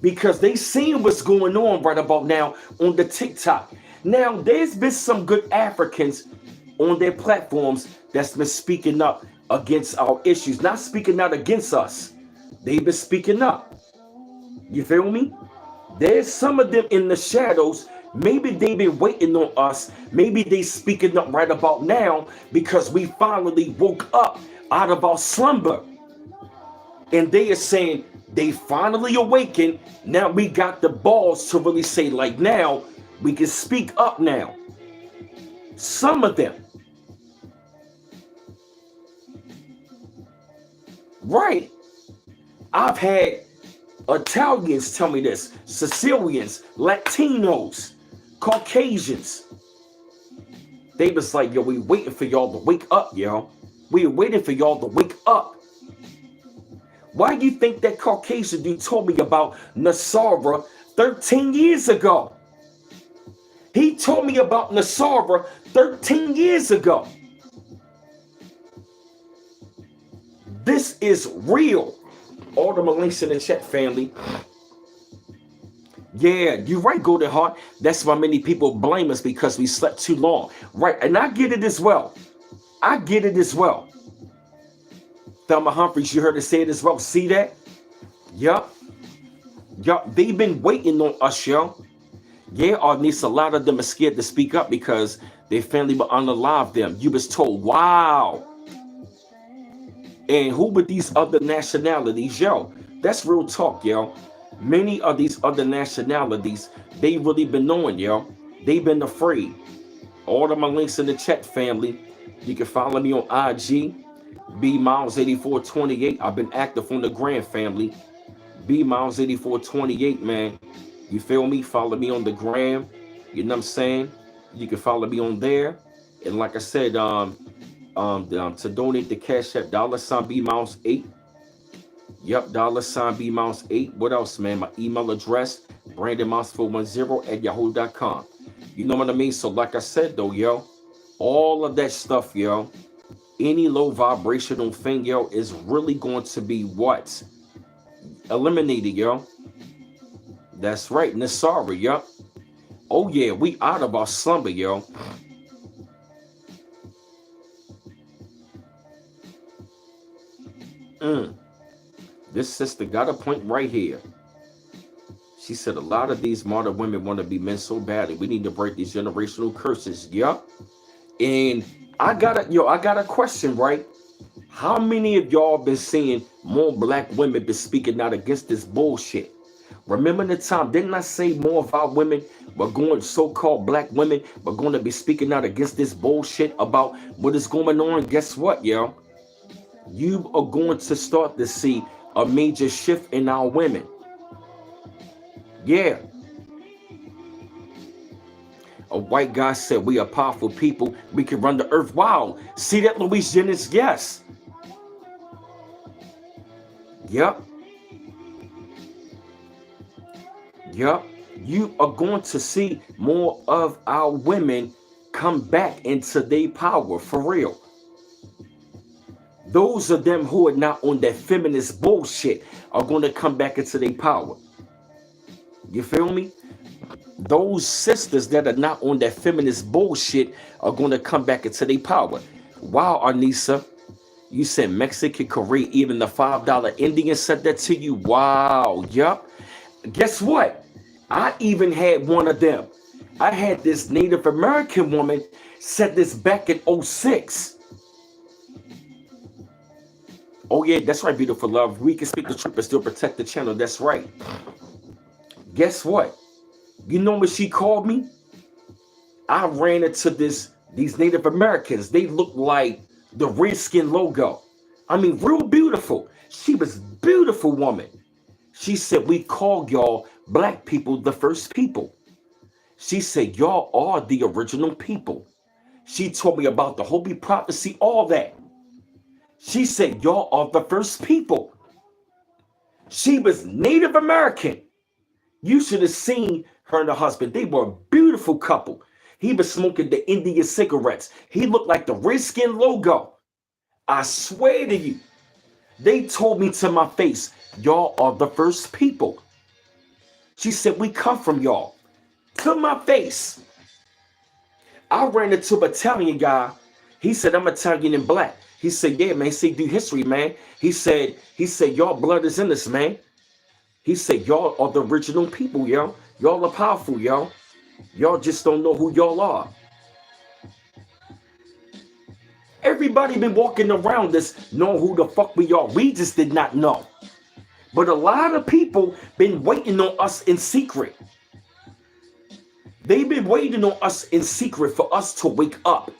Because they seen what's going on right about now on the TikTok. Now, there's been some good Africans on their platforms that's been speaking up against our issues. Not speaking out against us. They've been speaking up. You feel me? There's some of them in the shadows. Maybe they've been waiting on us. Maybe they speaking up right about now because we finally woke up out of our slumber. And they are saying they finally awakened. Now we got the balls to really say, like, now we can speak up now. Some of them. Right. I've had Italians tell me this, Sicilians, Latinos, Caucasians. They was like, yo, we waiting for y'all to wake up, yo. We waiting for y'all to wake up. Why do you think that Caucasian dude told me about Nasara 13 years ago? He told me about Nasara 13 years ago. This is real. All the links in the chat, family. Yeah, you're right, Golden Heart. That's why many people blame us because we slept too long. Right, and I get it as well. Thelma Humphreys, you heard her say it as well. See that? Yup. They've been waiting on us, yo. Yeah, Arnice, a lot of them are scared to speak up because their family will unalive them. You was told, wow. And who with these other nationalities, yo? That's real talk, yo. Many of these other nationalities, they really been knowing, yo. They've been afraid. All of my links in the chat, family. You can follow me on IG, BMiles8428. I've been active on the gram, family. BMiles8428, man. You feel me? Follow me on the gram. You know what I'm saying? You can follow me on there. And like I said, to donate the Cash App, $BMiles8. Yep, $BMiles8. What else, man? My email address, BrandonMiles410 @yahoo.com. You know what I mean? So like I said, though, yo, all of that stuff, yo, any low vibrational thing, yo, is really going to be what? Eliminated, yo. That's right, Nasara, yo. Oh yeah, we out of our slumber, yo. This sister got a point right here. She said a lot of these modern women want to be men so badly. We need to break these generational curses. Yup. And I got a question, right? How many of y'all been seeing more black women been speaking out against this bullshit? Remember the time, didn't I say more of our women were going, so-called black women, were going to be speaking out against this bullshit about what is going on? Guess what, yo? You are going to start to see a major shift in our women. Yeah. A white guy said, we are powerful people. We can run the earth. Wow. See that, Louise Jennings? Yes. Yep. You are going to see more of our women come back into their power, for real. Those of them who are not on that feminist bullshit are going to come back into their power. You feel me? Those sisters that are not on that feminist bullshit are going to come back into their power. Wow, Arnisa, you said Mexican, Korea, even the $5 Indian said that to you. Wow, yup. Guess what? I even had one of them. I had this Native American woman said this back in '06. Oh yeah, that's right, beautiful love. We can speak the truth but still protect the channel. That's right. Guess what? You know what she called me? I ran into these Native Americans. They looked like the Redskin logo. I mean, real beautiful. She was beautiful woman. She said, we call y'all black people the first people. She said, y'all are the original people. She told me about the Holy prophecy, all that. She said, y'all are the first people. She was Native American. You should have seen her and her husband. They were a beautiful couple. He was smoking the Indian cigarettes. He looked like the Redskin logo. I swear to you. They told me to my face, y'all are the first people. She said, we come from y'all. To my face. I ran into a Italian guy. He said, I'm Italian and black. He said, yeah, man. He said, do history, man. He said, y'all blood is in this, man. He said, y'all are the original people, yo. Y'all are powerful, yo. Y'all just don't know who y'all are. Everybody been walking around this knowing who the fuck we are. We just did not know. But a lot of people been waiting on us in secret. They've been waiting on us in secret for us to wake up.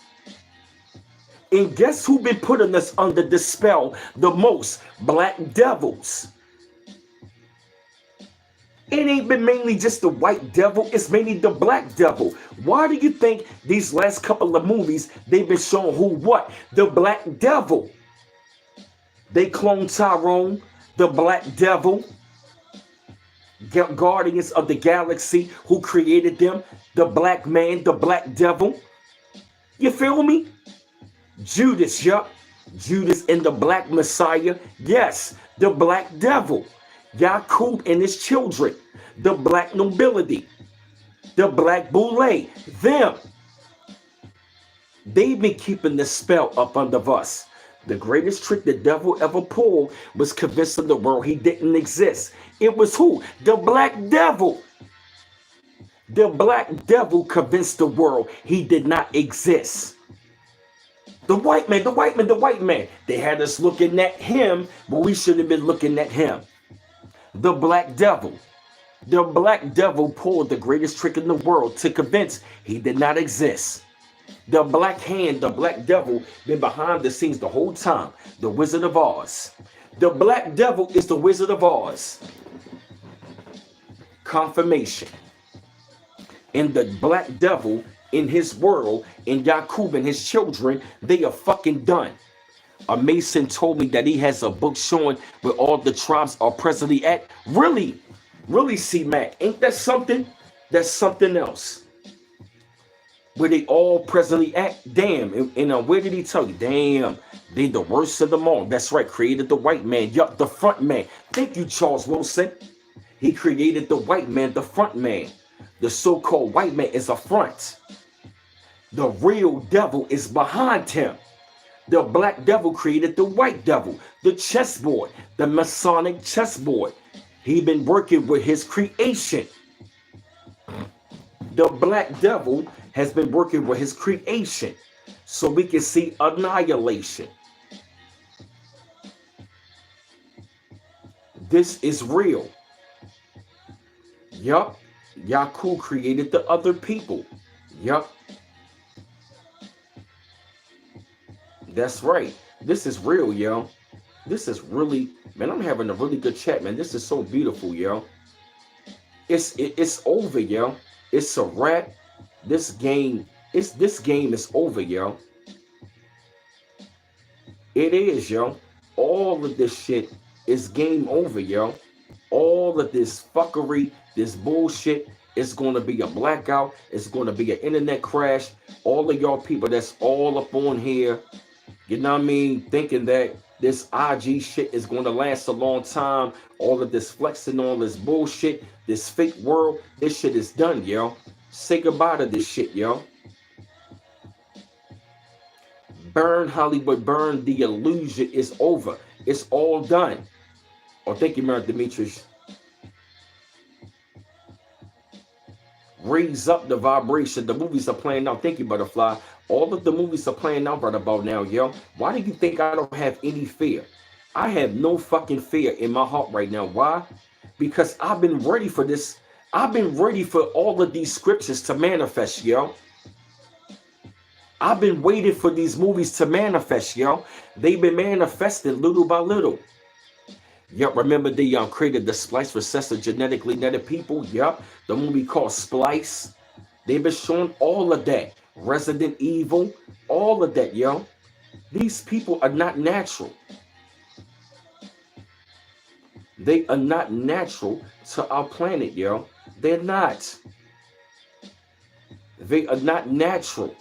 And guess who been putting us under the spell the most? Black devils. It ain't been mainly just the white devil, it's mainly the black devil. Why do you think these last couple of movies, they've been showing who what? The black devil. They cloned Tyrone, the black devil. Guardians of the Galaxy, who created them, the black man, the black devil. You feel me? Judas, yup. Judas and the black Messiah. Yes, the black devil. Yakub and his children, the black nobility, the black boule, them. They've been keeping the spell up under us. The greatest trick the devil ever pulled was convincing the world he didn't exist. It was who? The black devil. The black devil convinced the world he did not exist. The white man, the white man, the white man. They had us looking at him, but we should have been looking at him. The black devil. The black devil pulled the greatest trick in the world to convince he did not exist. The black hand, the black devil, been behind the scenes the whole time. The Wizard of Oz. The black devil is the Wizard of Oz. Confirmation. And the black devil in his world, and Yakub and his children, they are fucking done. A Mason told me that he has a book showing where all the tribes are presently at. Really? Really, C-Mac? Ain't that something? That's something else. Where they all presently at? Damn. And where did he tell you? Damn. They the worst of them all. That's right. Created the white man. Yup, the front man. Thank you, Charles Wilson. He created the white man, the front man. The so-called white man is a front. The real devil is behind him. The black devil created the white devil, the chessboard, the Masonic chessboard. He been working with his creation. The black devil has been working with his creation so we can see annihilation. This is real. Yup. Yakub created the other people. Yup. That's right. This is real, yo. This is really, man, I'm having a really good chat, man. This is so beautiful, yo. It's over, yo. It's a wrap. This game is over, yo. It is, yo. All of this shit is game over, yo. All of this fuckery, this bullshit, it's going to be a blackout. It's going to be an internet crash. All of y'all people that's all up on here, you know what I mean, thinking that This IG shit is going to last a long time. All of this flexing, all this bullshit, this fake world, this shit is done, yo. Say goodbye to this shit, yo. Burn Hollywood, burn. The illusion is over. It's all done. Oh, thank you, Mary Demetrius. Raise up the vibration. The movies are playing out. Thank you, Butterfly. All of the movies are playing out right about now, yo. Why do you think I don't have any fear? I have no fucking fear in my heart right now. Why? Because I've been ready for this. I've been ready for all of these scriptures to manifest, yo. I've been waiting for these movies to manifest, yo. They've been manifesting little by little. Yep, remember they created the Splice recessive genetically netted people? Yep, the movie called Splice. They've been showing all of that. Resident Evil, all of that, yo. These people are not natural. They are not natural to our planet, yo. They're not. They are not natural.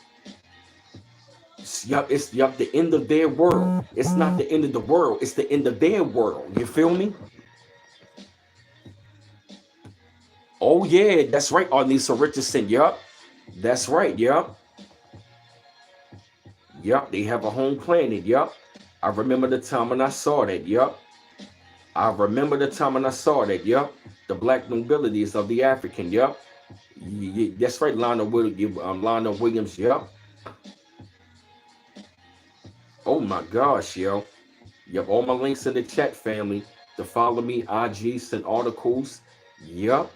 Yup, it's the end of their world. It's not the end of the world. It's the end of their world. You feel me? Oh yeah, that's right, Arnisa Richardson. Yup, that's right. Yup, yup. They have a home planet. Yup. I remember the time when I saw that. Yup. I remember the time when I saw that. Yup. The black nobilities of the African. Yup. That's right, Lionel Williams. Yup. Oh my gosh, yo. Yep, all my links in the chat, family. To follow me, IG, send articles. Yep.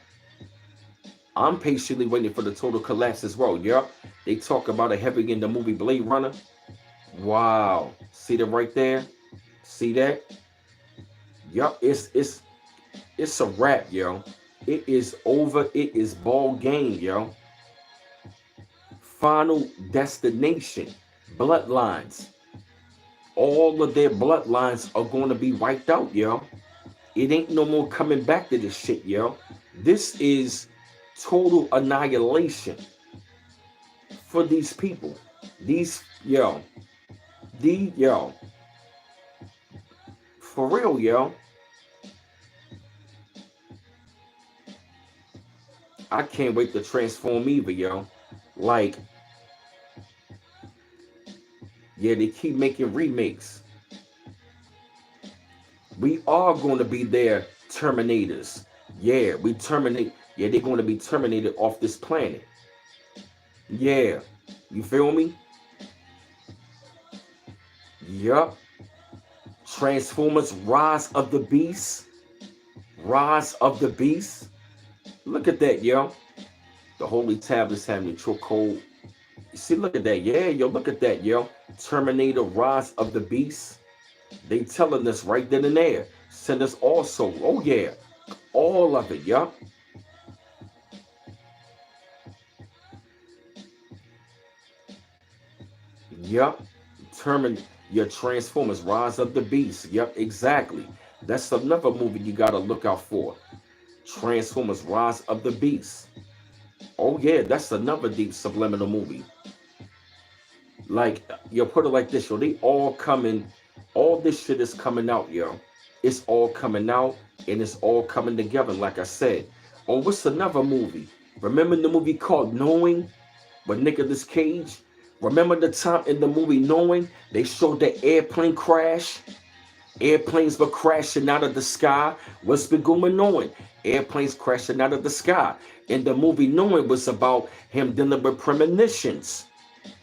I'm patiently waiting for the total collapse as well. Yep. They talk about it heavy in the movie Blade Runner. Wow. See that right there? See that? Yep, it's a wrap, yo. It is over. It is ball game, yo. Final destination. Bloodlines. All of their bloodlines are going to be wiped out, yo. It ain't no more coming back to this shit, yo. This is total annihilation for these people. For real, yo. I can't wait to transform either, yo. Like, yeah, they keep making remakes. We are going to be their Terminators. Yeah, we terminate. Yeah, they're going to be terminated off this planet. Yeah, you feel me? Yup. Transformers, Rise of the Beast. Rise of the Beast. Look at that, yo. The Holy Tablets having the chokehold. You see, look at that. Yeah, yo, look at that, yo. Terminator, Rise of the Beast. They telling us right then and there. Send us also. Oh, yeah. All of it, yo. Yup. Your Transformers, Rise of the Beast. Yup, exactly. That's another movie you got to look out for. Transformers, Rise of the Beast. Oh, yeah, that's another deep subliminal movie. Like, you put it like this, yo. They all coming. All this shit is coming out, yo. It's all coming out, and it's all coming together, like I said. Oh, what's another movie? Remember the movie called Knowing with Nicolas Cage? Remember the time in the movie Knowing, they showed the airplane crash? Airplanes were crashing out of the sky. What's been going on? Airplanes crashing out of the sky. And the movie Knowing was about him dealing with premonitions.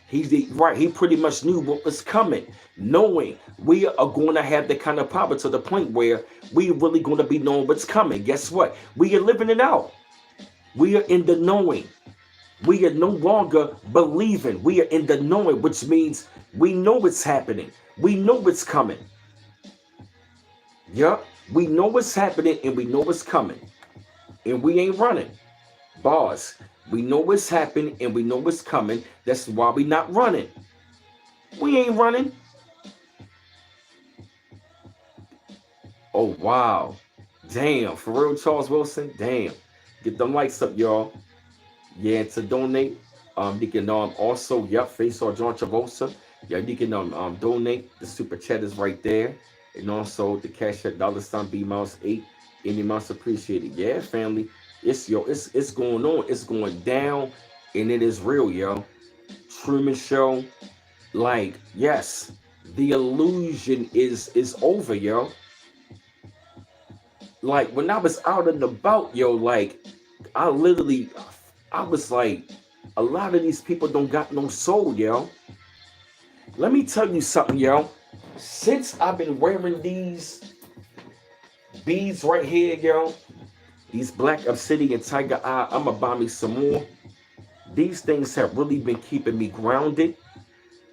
He pretty much knew what was coming, knowing we are going to have the kind of power to the point where we really going to be knowing what's coming. Guess what? We are living it out. We are in the knowing. We are no longer believing. We are in the knowing, which means we know what's happening. We know what's coming. Yup. We know what's happening and we know what's coming. And we ain't running. Bars. We know what's happening and we know what's coming. That's why we not running. We ain't running. Oh, wow. Damn. For real, Charles Wilson? Damn. Get them likes up, y'all. Yeah, to donate, you can also, Face or John Travolta. Yeah, you can donate. The super chat is right there, and also the cash at $ B Mouse 8. Any mouse appreciated. Yeah, family. It's going on. It's going down, and it is real, yo. Truman Show. Like, yes, the illusion is over, yo. Like when I was out and about, yo, like I literally, I was like, a lot of these people don't got no soul, yo. Let me tell you something, yo. Since I've been wearing these beads right here, yo, these black obsidian tiger eye, I'ma buy me some more. These things have really been keeping me grounded,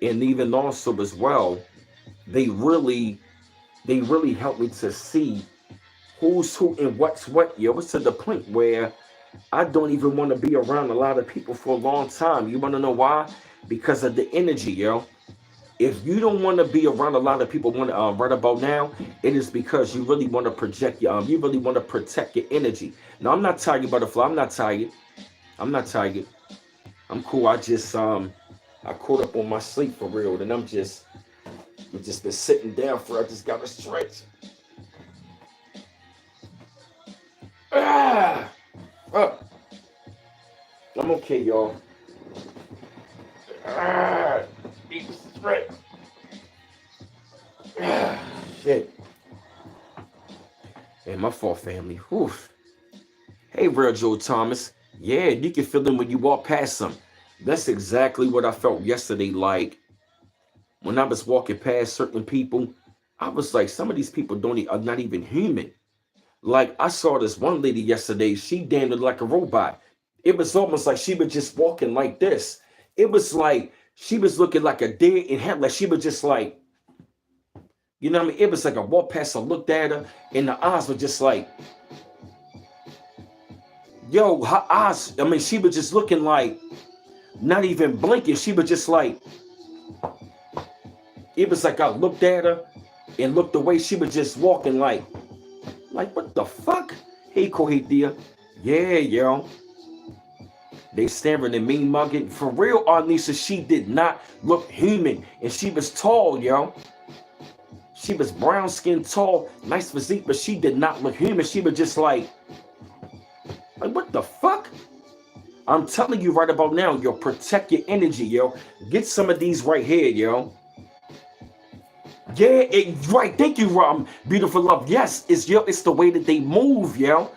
and even also as well, they really, they really help me to see who's who and what's what, yo. It's to the point where I don't even want to be around a lot of people for a long time. You want to know why? Because of the energy, yo. If you don't want to be around a lot of people want right about now, it is because you really want to project your you really want to protect your energy. Now I'm not tired, butterfly. I'm not tired. I'm not tired. I'm cool. I just I caught up on my sleep for real, and I'm just been sitting down for I just got to stretch. Ah, up. I'm okay, y'all. Ah, deep stretch. Ah, shit. Hey, my fault, family. Whew. Hey, Real Joe Thomas. Yeah, you can feel them when you walk past them. That's exactly what I felt yesterday. Like when I was walking past certain people, I was like, some of these people are not even human. Like I saw this one lady yesterday. She damn near like a robot. It was almost like she was just walking like this. It was like she was looking like a deer in headlights. She was just like, you know what I mean? It was like I walked past her, looked at her, and the eyes were just like, yo, her eyes. I mean, she was just looking like, not even blinking. She was just like, it was like I looked at her and looked away. She was just walking like what the fuck? Hey, Kohithia. Yeah, yo. They staring and mean mugging. For real, Arnisa, she did not look human. And she was tall, yo. She was brown skinned, tall, nice physique, but she did not look human. She was just like what the fuck? I'm telling you right about now, yo, protect your energy, yo. Get some of these right here, yo. Yeah, right. Thank you, beautiful love. Yes, it's the way that they move, yo.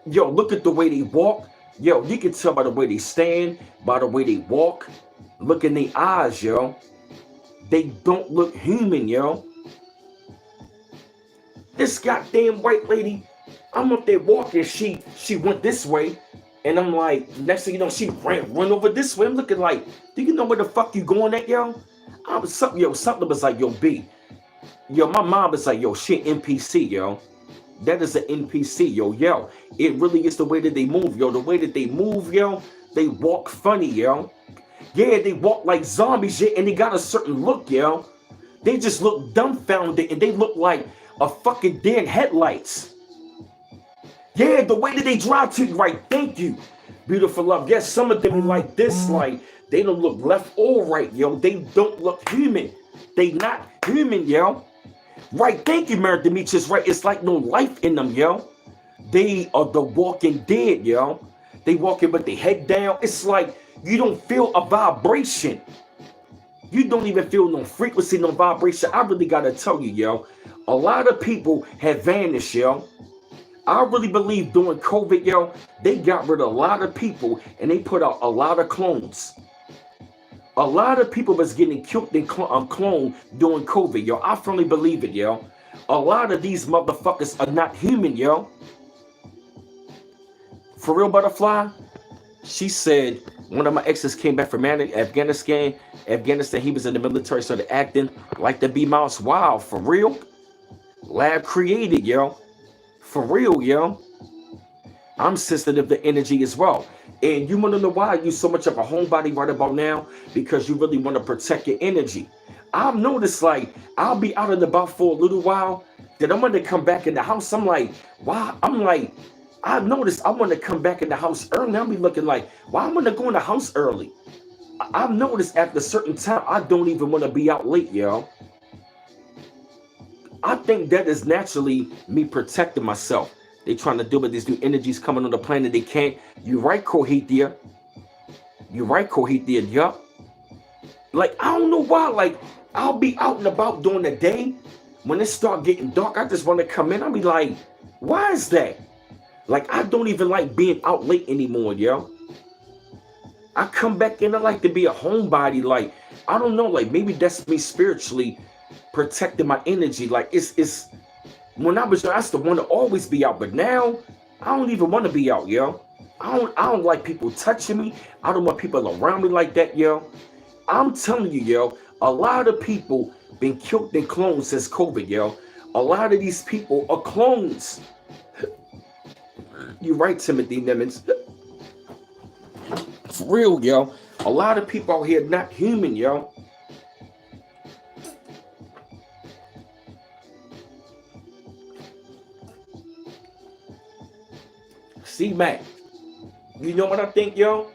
Yo, look at the way they walk. Yo, you can tell by the way they stand, by the way they walk. Look in their eyes, yo. They don't look human, yo. This goddamn white lady, I'm up there walking. She went this way, and I'm like, next thing you know, she run over this way. I'm looking like, do you know where the fuck you going at, yo? I was something was like, yo, B. Yo, my mom was like, yo, shit, NPC, yo. That is an NPC, yo. It really is the way that they move, yo. The way that they move, yo, they walk funny, yo. Yeah, they walk like zombies, yeah, and they got a certain look, yo. They just look dumbfounded, and they look like a fucking dead headlights. Yeah, the way that they drive to, right, thank you. Beautiful love. Yes, some of them are like this, like, they don't look left or right, yo. They don't look human. They not human, yo. Right, thank you, Mary Demetrius. Right, it's like no life in them, yo. They are the walking dead, yo. They walking with their head down. It's like you don't feel a vibration. You don't even feel no frequency, no vibration. I really gotta tell you, yo. A lot of people have vanished, yo. I really believe during COVID, yo, they got rid of a lot of people and they put out a lot of clones. A lot of people was getting killed and cloned during COVID, yo. I firmly believe it, yo. A lot of these motherfuckers are not human, yo. For real, butterfly? She said one of my exes came back from Afghanistan. He was in the military, started acting like the B Mouse. Wow, for real? Lab created, yo. For real, yo. I'm sensitive to energy as well. And you want to know why you're so much of a homebody right about now? Because you really want to protect your energy. I've noticed, like, I'll be out and about for a little while. Then I'm going to come back in the house. I'm like, why? I'm like, I've noticed I want to come back in the house early. I'll be looking like, why I'm going to go in the house early? I've noticed after a certain time, I don't even want to be out late, yo. I think that is naturally me protecting myself. They trying to deal with these new energies coming on the planet. They can't. You right, Kohithia. You right, Kohithia. Yup. Like, I don't know why. Like, I'll be out and about during the day. When it start getting dark, I just want to come in. I'll be like, why is that? Like, I don't even like being out late anymore, yo. I come back in, I like to be a homebody. Like, I don't know, like maybe that's me spiritually protecting my energy. Like it's when I was young, I used to want to always be out, but now I don't even want to be out, yo. I don't like people touching me. I don't want people around me like that, yo. I'm telling you, yo, a lot of people been killed in clones since COVID, yo. A lot of these people are clones. You're right, Timothy Nimmons. For real, yo. A lot of people out here not human, yo. See, Mac, you know what I think, yo?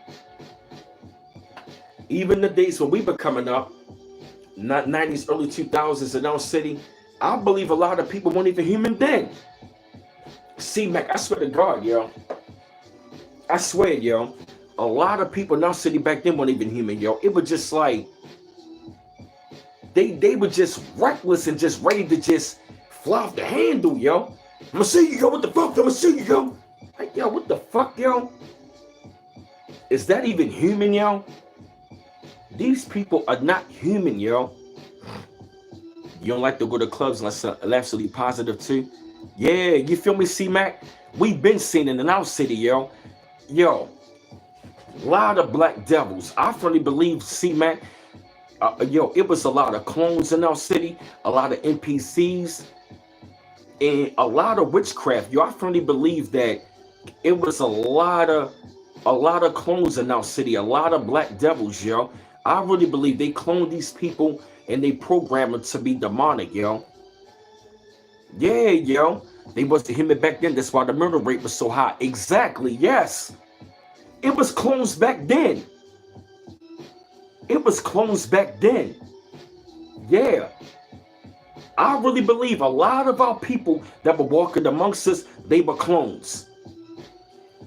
Even the days when we were coming up, not 90s, early 2000s in our city, I believe a lot of people weren't even human then. See, Mac, I swear to God, yo. I swear, yo. A lot of people in our city back then weren't even human, yo. It was just like, they were just reckless and just ready to just fly off the handle, yo. I'm gonna see you, yo. What the fuck? I'm gonna see you, yo. Like, yo, what the fuck, yo? Is that even human, yo? These people are not human, yo. You don't like to go to clubs unless it's absolutely positive too? Yeah, you feel me, C-Mac? We've been seeing it in our city, yo. Yo, a lot of black devils. I firmly believe, C-Mac, yo, it was a lot of clones in our city, a lot of NPCs, and a lot of witchcraft. Yo, I firmly believe that it was a lot of clones in our city, a lot of black devils, yo. I really believe they cloned these people and they programmed them to be demonic, yo. Yeah, yo. They wasn't human back then. That's why the murder rate was so high. Exactly, yes. It was clones back then. It was clones back then. Yeah. I really believe a lot of our people that were walking amongst us, they were clones.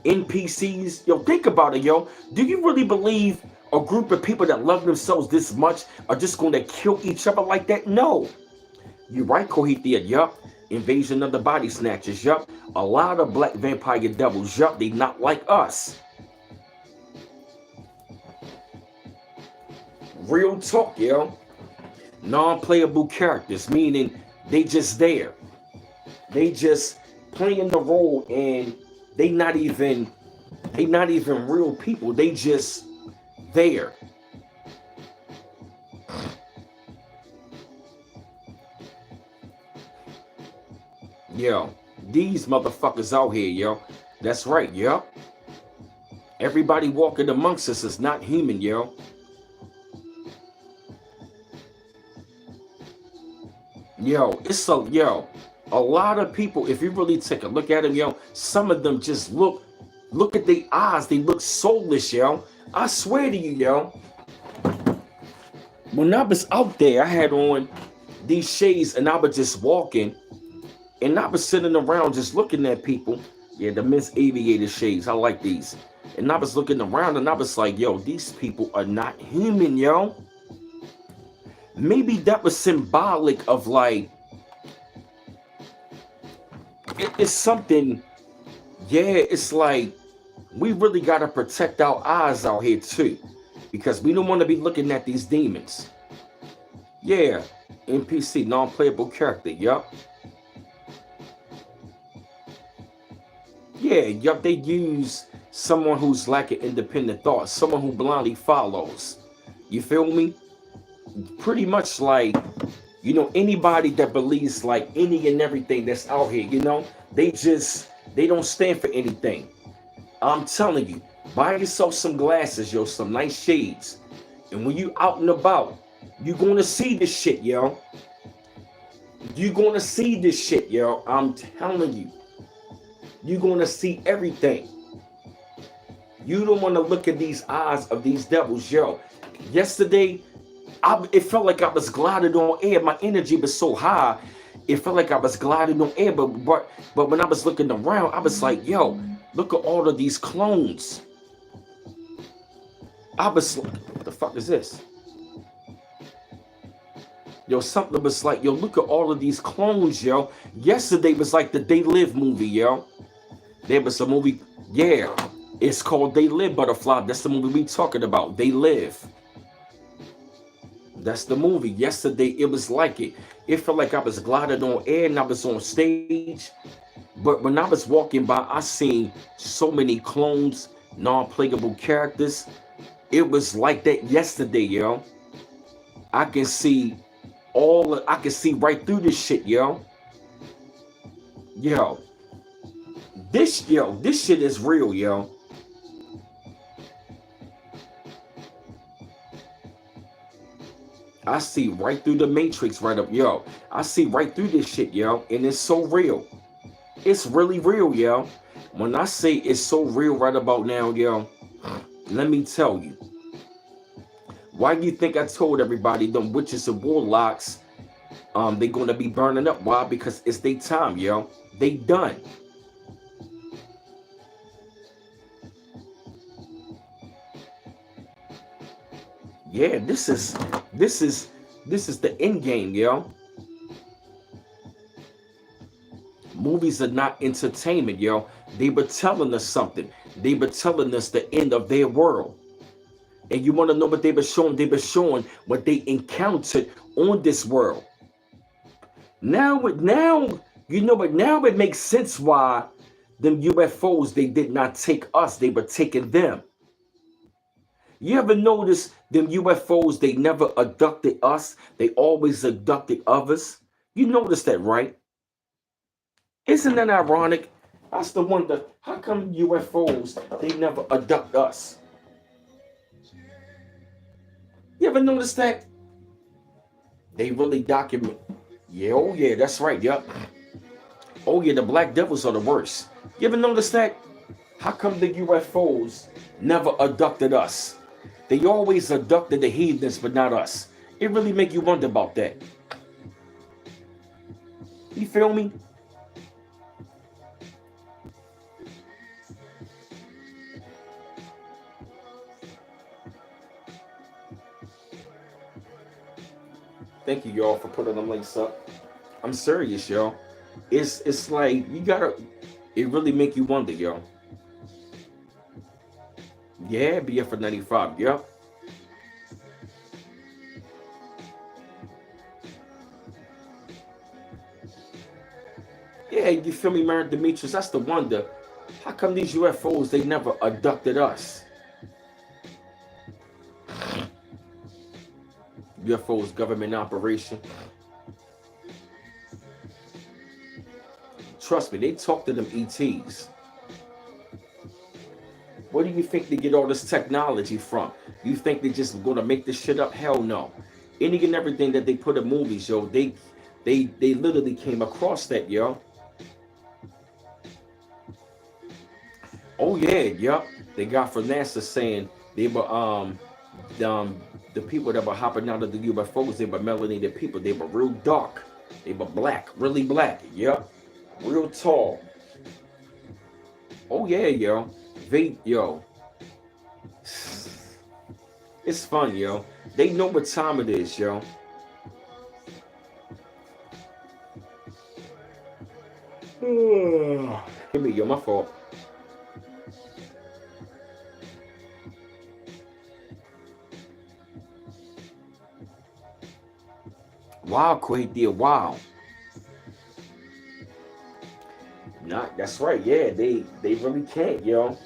NPCs, yo, think about it, yo. Do you really believe a group of people that love themselves this much are just going to kill each other like that? No. You're right, Kohithia, yup. Invasion of the body snatchers, yup. A lot of black vampire devils, yup. They not like us. Real talk, yo. Non-playable characters, meaning they just there. They just playing the role and they not even real people. They just there. Yo, these motherfuckers out here, yo. That's right, yo. Everybody walking amongst us is not human, yo. Yo, a lot of people, if you really take a look at them, yo, some of them just look at their eyes, they look soulless, yo. I swear to you, yo. When I was out there, I had on these shades and I was just walking and I was sitting around just looking at people. Yeah, the Miss Aviator shades, I like these. And I was looking around and I was like, yo, these people are not human, yo. Maybe that was symbolic of like, it's something, yeah, it's like, we really got to protect our eyes out here too, because we don't want to be looking at these demons. Yeah, NPC, non-playable character, yup. Yeah, yup, they use someone who's lacking independent thought, someone who blindly follows. You feel me? Pretty much like, you know, anybody that believes like any and everything that's out here, you know, they don't stand for anything. I'm telling you, buy yourself some glasses, yo, some nice shades. And when you out and about, you're going to see this shit, yo. You're going to see this shit, yo. I'm telling you. You're going to see everything. You don't want to look at these eyes of these devils, yo. Yesterday, it felt like I was gliding on air. My energy was so high. It felt like I was gliding on air. But when I was looking around, I was like, yo, look at all of these clones. I was like, what the fuck is this? Yo, something was like, yo, look at all of these clones, yo. Yesterday was like the They Live movie, yo. There was a movie, yeah. It's called They Live, Butterfly. That's the movie we talking about. They Live. That's the movie. Yesterday, it was like it. It felt like I was gliding on air and I was on stage. But when I was walking by, I seen so many clones, non-playable characters. It was like that yesterday, yo. I can see I can see right through this shit, yo. Yo. This shit is real, yo. I see right through the matrix right up, yo. I see right through this shit, yo. And it's so real. It's really real, yo. When I say it's so real right about now, yo, let me tell you. Why do you think I told everybody them witches and warlocks, they gonna be burning up? Why? Because it's their time, yo. They done. Yeah, this is the end game, yo. Movies are not entertainment, yo. They were telling us something. They were telling us the end of their world. And you want to know what they were showing? They were showing what they encountered on this world. Now, you know what? Now it makes sense why them UFOs, they did not take us. They were taking them. You ever notice them UFOs, they never abducted us. They always abducted others. You notice that, right? Isn't that ironic? I still wonder, how come UFOs, they never abduct us? You ever notice that? They really document. Yeah, oh yeah, that's right, yup. Oh yeah, the black devils are the worst. You ever notice that? How come the UFOs never abducted us? They always abducted the heathens, but not us. It really make you wonder about that. You feel me? Thank you, y'all, for putting them links up. I'm serious, y'all. It's like you gotta. It really make you wonder, y'all. Yeah, BF for 95. Yep. Yeah, you feel me, Mary Demetrius? That's the wonder. How come these UFOs they never abducted us? UFOs government operation. Trust me, they talk to them ETs. Where do you think they get all this technology from? You think they just gonna make this shit up? Hell no. Any and everything that they put in movies, yo, they literally came across that, yo. Oh yeah, yup. They got from NASA saying they were the people that were hopping out of the UFOs, they were melanated people. They were real dark. They were black, really black. Yup. Real tall. Oh yeah, yo. Yo. It's fun, yo. They know what time it is, yo. Give me, yo, my fault. Wow, Quay did wow. Not that's right, yeah. They really can't, yo.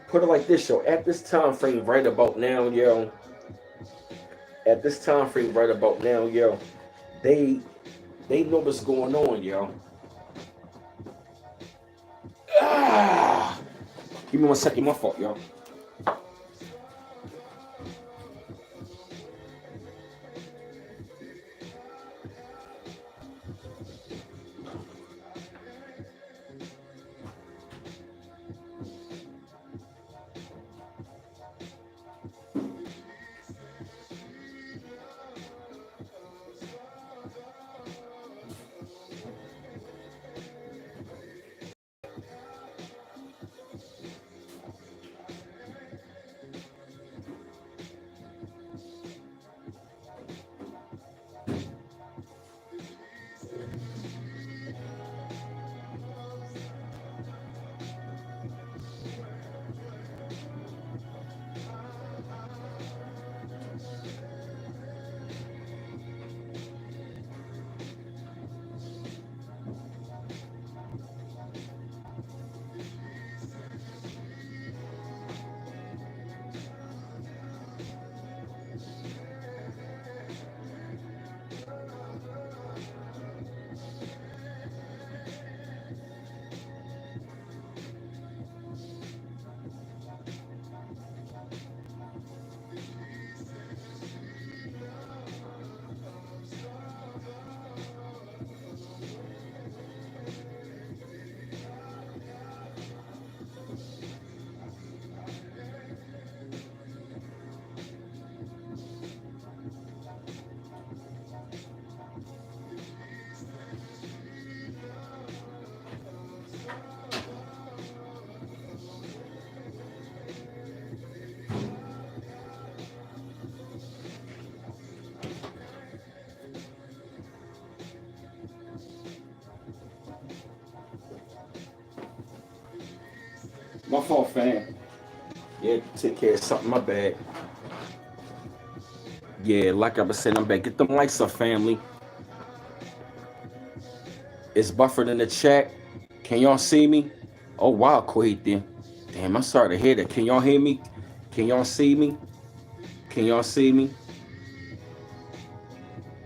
Put it like this, yo. At this time frame right about now, yo. At this time frame right about now, yo. They they know what's going on, yo. Ah! Give me 1 second, my fault, yo. My fault, fam. Yeah, take care of something. My bad. Yeah, like I was saying, I'm back. Get them likes up, family. It's buffered in the chat. Can y'all see me? Oh wow, Quaid then. Damn, I'm sorry to hear that. Can y'all hear me? Can y'all see me? Can y'all see me?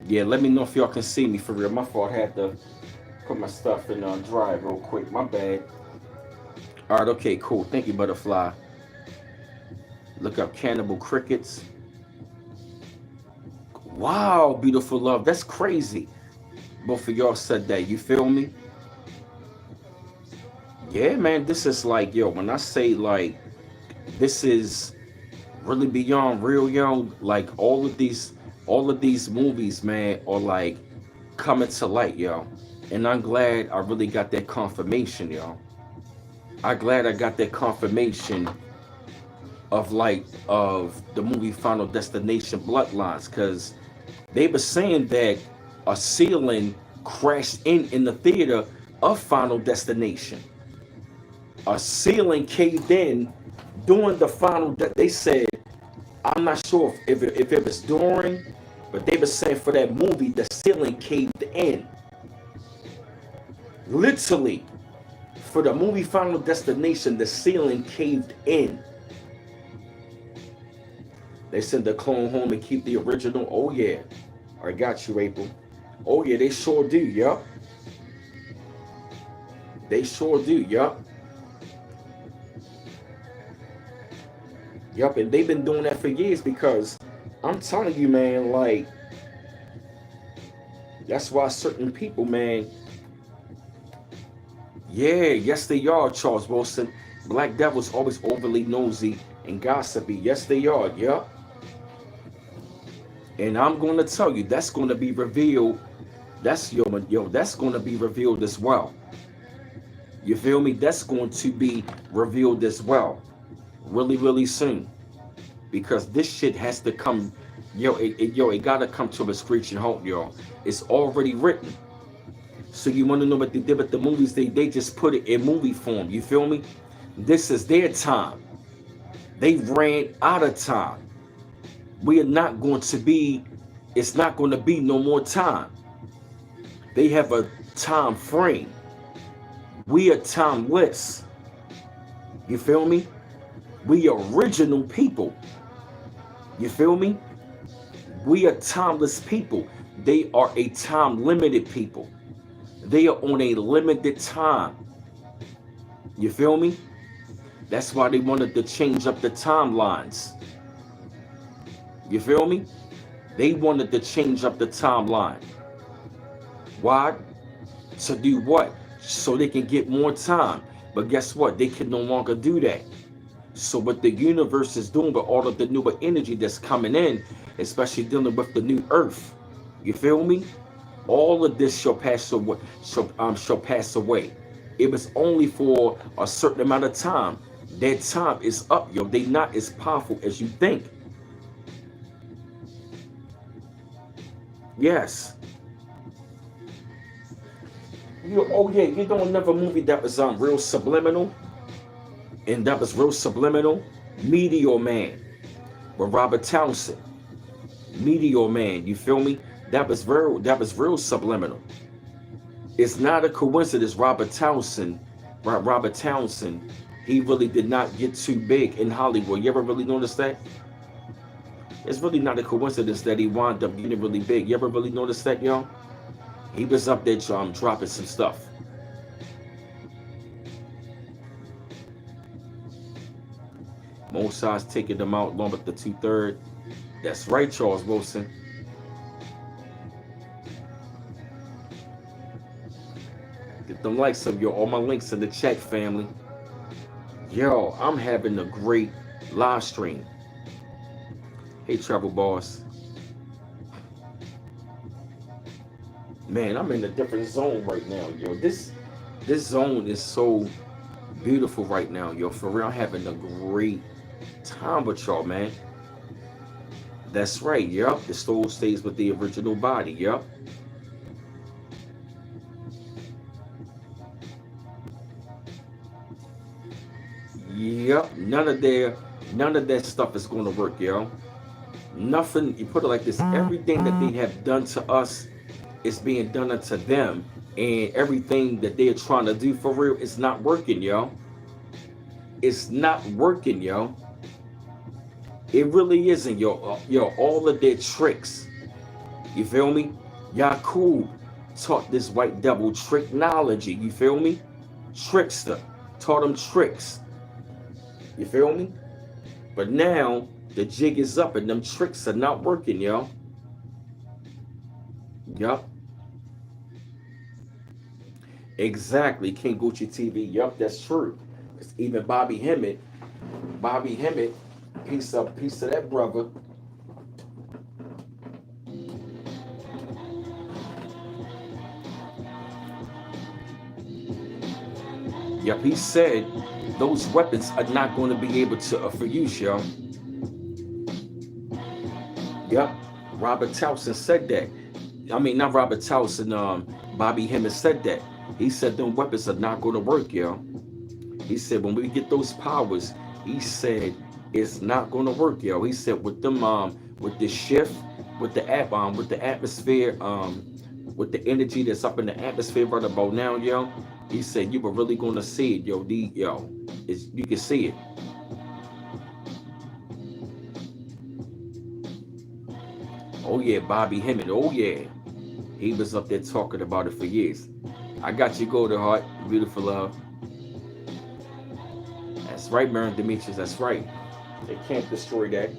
Yeah, let me know if y'all can see me for real. My fault. I had to put my stuff in drive real quick. My bad. All right, okay, cool. Thank you, Butterfly. Look up Cannibal Crickets. Wow, beautiful love. That's crazy. Both of y'all said that. You feel me? Yeah, man. This is like, yo, when I say like, this is really beyond real, young. Like all of these movies, man, are like coming to light, yo. And I'm glad I really got that confirmation, yo. I'm glad I got that confirmation of like of the movie Final Destination Bloodlines, because they were saying that a ceiling crashed in the theater of Final Destination. A ceiling caved in during the final. They said, I'm not sure if it was during, but they were saying for that movie the ceiling caved in. Literally, for the movie Final Destination, the ceiling caved in. They send the clone home and keep the original. Oh yeah, I got you, April. Oh yeah, they sure do. Yup, they sure do. Yup, yup, and they've been doing that for years because I'm telling you, man, like that's why certain people, man. Yeah, yes they are, Charles Wilson. Black devils always overly nosy and gossipy. Yes they are. Yup. And I'm going to tell you, that's going to be revealed. That's yo, that's going to be revealed as well. You feel me? That's going to be revealed as well, really, really soon, because this shit has to come. It gotta come to a screeching halt, yo. It's already written. So you want to know what they did with the movies? They just put it in movie form. You feel me? This is their time. They ran out of time. We are not going to be. It's not going to be no more time. They have a time frame. We are timeless. You feel me? We original people. You feel me? We are timeless people. They are a time limited people. They are on a limited time. You feel me? That's why they wanted to change up the timelines. You feel me? They wanted to change up the timeline. Why? To do what? So they can get more time. But guess what? They can no longer do that. So what the universe is doing with all of the newer energy that's coming in, especially dealing with the new earth, you feel me? All of this shall pass away. Shall pass away. It was only for a certain amount of time. That time is up, yo. They not as powerful as you think. Yes. Oh yeah, you know another movie that was real subliminal, and that was real subliminal. Meteor Man with Robert Townsend. Meteor Man, you feel me? That was real subliminal. It's not a coincidence. Robert Townsend, he really did not get too big in Hollywood. You ever really notice that? It's really not a coincidence that he wound up getting really big. You ever really notice that, y'all? He was up there dropping some stuff. Mosai's taking them out along with the 2/3. That's right, Charles Wilson. Get them likes up, yo. All my links in the chat, family. Yo, I'm having a great live stream. Hey, Travel Boss. Man, I'm in a different zone right now, yo. This zone is so beautiful right now, yo. For real, I'm having a great time with y'all, man. That's right, yup. The soul stays with the original body, yup. Yep, none of that stuff is going to work, yo. Nothing. You put it like this: everything that they have done to us is being done unto them, and everything that they're trying to do for real is not working, yo. It's not working, yo. It really isn't, yo. Yo, all of their tricks. You feel me? Yakub taught this white devil tricknology. You feel me? Trickster taught him tricks. You feel me? But now the jig is up and them tricks are not working, yo. Yup. Exactly. King Gucci TV. Yup, that's true. 'Cause even Bobby Hemmett, piece of that brother. Yep, he said those weapons are not going to be able to for use, yo. Yep. Robert Towson said that. I mean, not Robert Towson, Bobby Hemmett said that. He said them weapons are not going to work, yo. He said when we get those powers, he said it's not going to work, yo. He said with them, with the shift, with the atmosphere, with the energy that's up in the atmosphere right about now, yo. He said you were really going to see it, yo. You can see it. Oh yeah, Bobby Hemmett. Oh yeah, he was up there talking about it for years. I got you, golden heart, beautiful love. That's right, Baron Demetrius. That's right. They can't destroy that.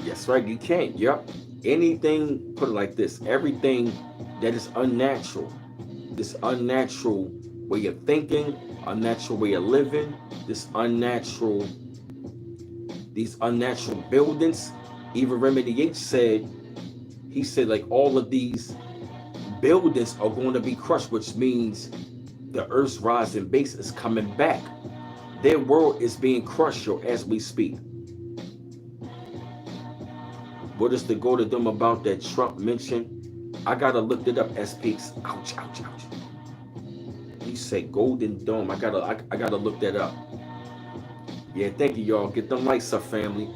That's right. You can't. Yep. Anything. Put it like this. Everything that is unnatural. This unnatural way of thinking, unnatural way of living, this unnatural, these unnatural buildings. Even Remedy H said, he said like all of these buildings are going to be crushed, which means the Earth's rising base is coming back. Their world is being crushed, yo, as we speak. What is the go to them about that Trump mentioned? I gotta look it up. SPs. Ouch, ouch, ouch. He said Golden Dome. I gotta look that up. Yeah, thank you, y'all. Get them lights up, family.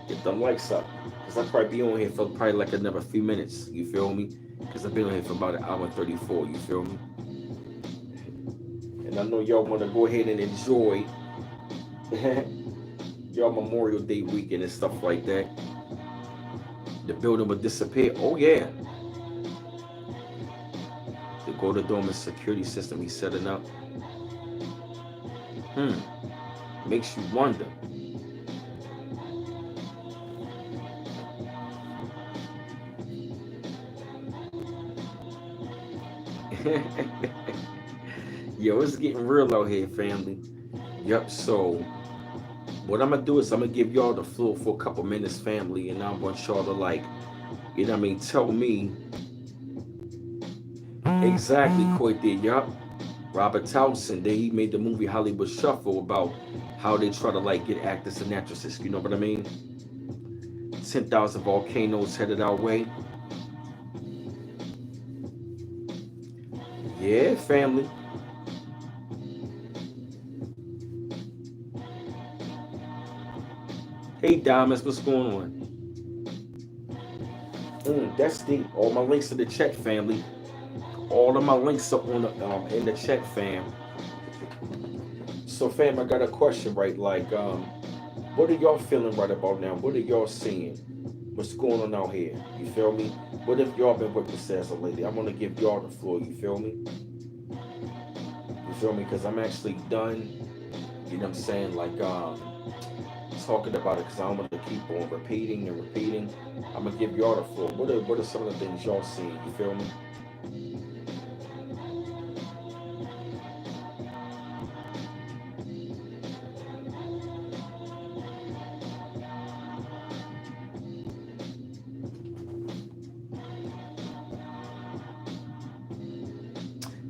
Get them lights up. Cause I'll probably be on here for probably like another few minutes. You feel me? Cause I've been on here for about an hour and 34. You feel me? And I know y'all want to go ahead and enjoy y'all Memorial Day weekend and stuff like that. The building will disappear. Oh yeah. The Golden Dome security system he's setting up. Makes you wonder. Yo, it's getting real out here, family. Yep, so what I'm gonna do is I'm gonna give y'all the floor for a couple minutes, family, and I want y'all to like, you know what I mean, tell me exactly quite there, yup. Robert Towson, he made the movie Hollywood Shuffle about how they try to like get actors and actresses, you know what I mean? 10,000 volcanoes headed our way. Yeah, family. Hey, Diamonds, what's going on? That's deep. All my links in the chat, family. All of my links are on the in the chat, fam. So, fam, I got a question, right? Like, what are y'all feeling right about now? What are y'all seeing? What's going on out here? You feel me? What have y'all been witnessing as a lady? I want to give y'all the floor. You feel me? You feel me? Because I'm actually done. You know what I'm saying? Like, talking about it because I don't want to keep on repeating and repeating. I'm gonna give y'all the floor. What are some of the things y'all seeing? You feel me?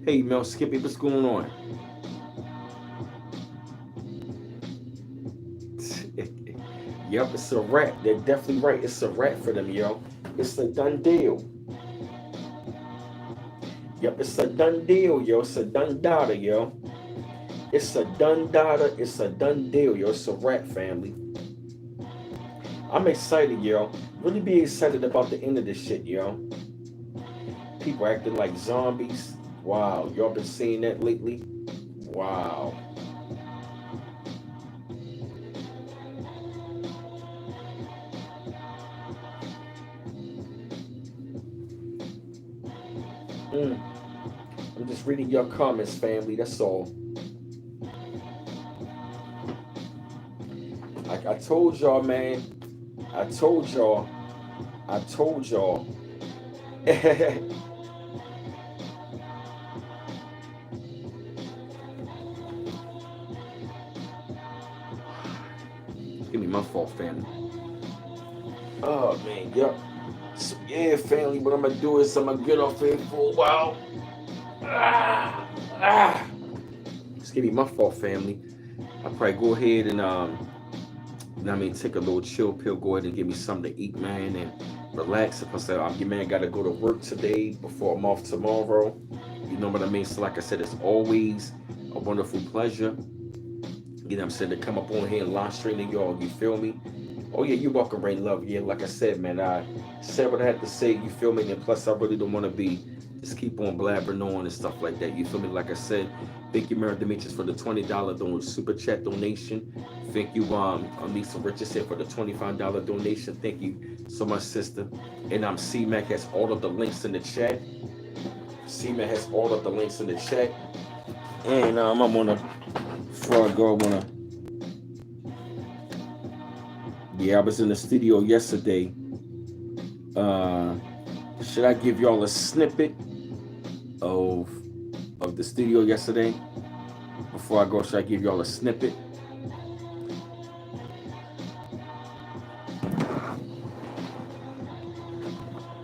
Hey Mel Skippy, what's going on? Yep, it's a wrap. They're definitely right. It's a wrap for them, yo. It's a done deal. Yep, it's a done deal, yo. It's a done data, yo. It's a done data. It's a done deal, yo. It's a wrap, family. I'm excited, yo. Really be excited about the end of this shit, yo. People acting like zombies. Wow, y'all been seeing that lately? Wow. Mm. I'm just reading your comments, family. That's all. Like I told y'all, man. I told y'all. I told y'all. Give me my fault, family. Oh man, yep. So yeah, family. What I'm gonna do is I'm gonna get off here for a while. Ah, ah. Just give me my fault, family. I'll probably go ahead and take a little chill pill, go ahead and give me something to eat, man, and relax. If I say, your man got to go to work today before I'm off tomorrow. You know what I mean? So, like I said, it's always a wonderful pleasure. You know what I'm saying? To come up on here and live stream to y'all. You feel me? Oh, yeah, you welcome, Rain Love. Yeah, like I said, man, I said what I had to say. You feel me? And plus, I really don't want to be just keep on blabbering on and stuff like that. You feel me? Like I said, thank you, Mary Demetrius, for the $20 super chat donation. Thank you, Lisa Richardson, for the $25 donation. Thank you so much, sister. And C-Mac has all of the links in the chat. C-Mac has all of the links in the chat. And I'm gonna, before I go, I wanna. Yeah, I was in the studio yesterday. Should I give y'all a snippet of the studio yesterday? Before I go, should I give y'all a snippet?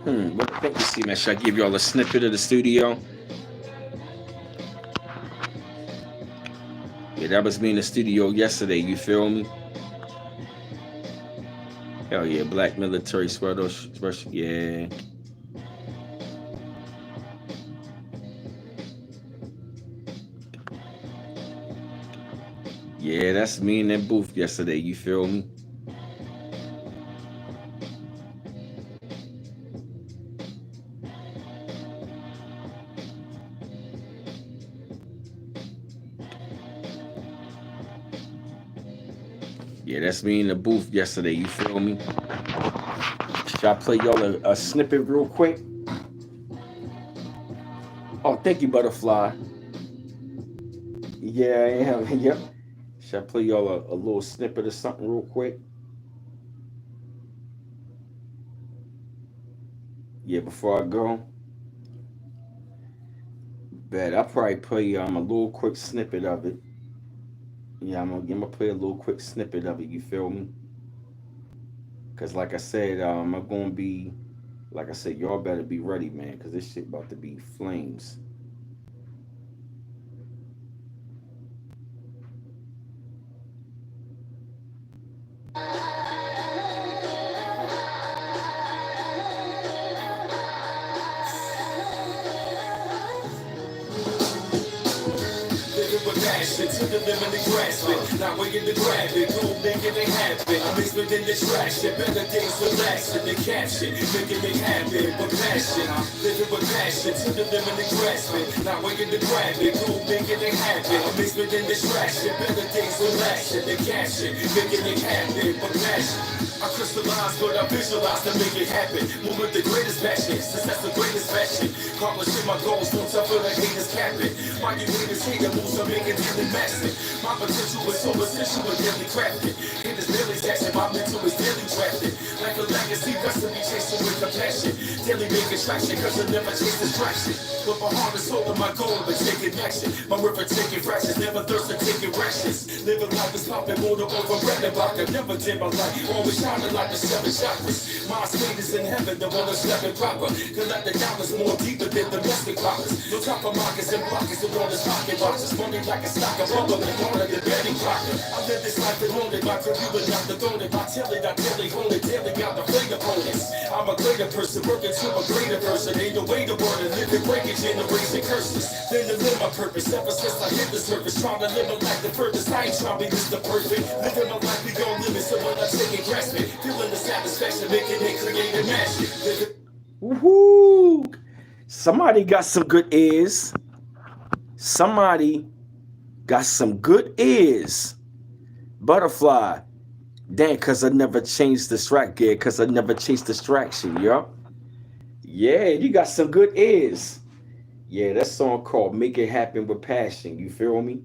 Thank you, C-Man. Should I give y'all a snippet of the studio? Yeah, that was me in the studio yesterday. You feel me? Hell yeah, black military sweater. Yeah. Yeah, that's me in that booth yesterday. You feel me? Yeah, that's me in the booth yesterday. You feel me? Should I play y'all a snippet real quick? Oh, thank you, Butterfly. Yeah, I am. Yep. Should I play y'all a little snippet or something real quick? Yeah, before I go. Bet I'll probably play a little quick snippet of it. Yeah, I'm gonna play a little quick snippet of it. You feel me? Cause like I said, I'm gonna be, like I said, y'all better be ready, man. Cause this shit about to be flames. Passion to the limit and grasp it. Not waiting to grab it, go make it happen. I'm mixed within distraction, better days relaxing the caption, making it happen with passion. I'm living with passion to the limit and grasp it. Not waiting to grab it, go make it happen. I'm mixed within distraction, better days relaxing the caption, making it happen with passion. I crystallize what I visualize to make it happen. Move with the greatest passion, since that's the greatest passion. Accomplishing my goals, don't suffer the haters capping. Why you haters hate the moves I'm making daily massive. My potential is so essential and daily crafted. Haters daily taxing, my mental is daily drafted. Like a legacy, recipe chasing with compassion. Daily making traction, cause I never chase distraction. But my heart is sold on my goal of taking action. My river taking fractions, never thirst for taking rations. Living life is popping, more to over bread and vodka. Never dim my light, always shining like the seven chakras. My state is in heaven, the one that's stepping proper. Collect the dollars more deeper than domestic rockers. No top of markets and blockers, the one that's pocket boxes. Money like a stock of rubber, and one of the betting clocker. I live this life alone, my career but not the throne. If I tell it, I tell it, hold it daily, got the fake opponents. I'm a greater person, working to a greater version. Ain't no way to word it, living breaking generation curses. Then to live my purpose, ever since I hit the surface, trying to live a life the furthest. I ain't trying to be Mr. Perfect, living my life beyond limits. So when I take and grasp it, feeling the satisfaction, making it, create and mash it. Woohoo! Somebody got some good ears. Somebody got some good ears. Butterfly. Damn, cause I never changed the track gear, cause I never chased distraction, yo. Yeah, you got some good ears. Yeah, that song called Make It Happen with Passion. You feel me?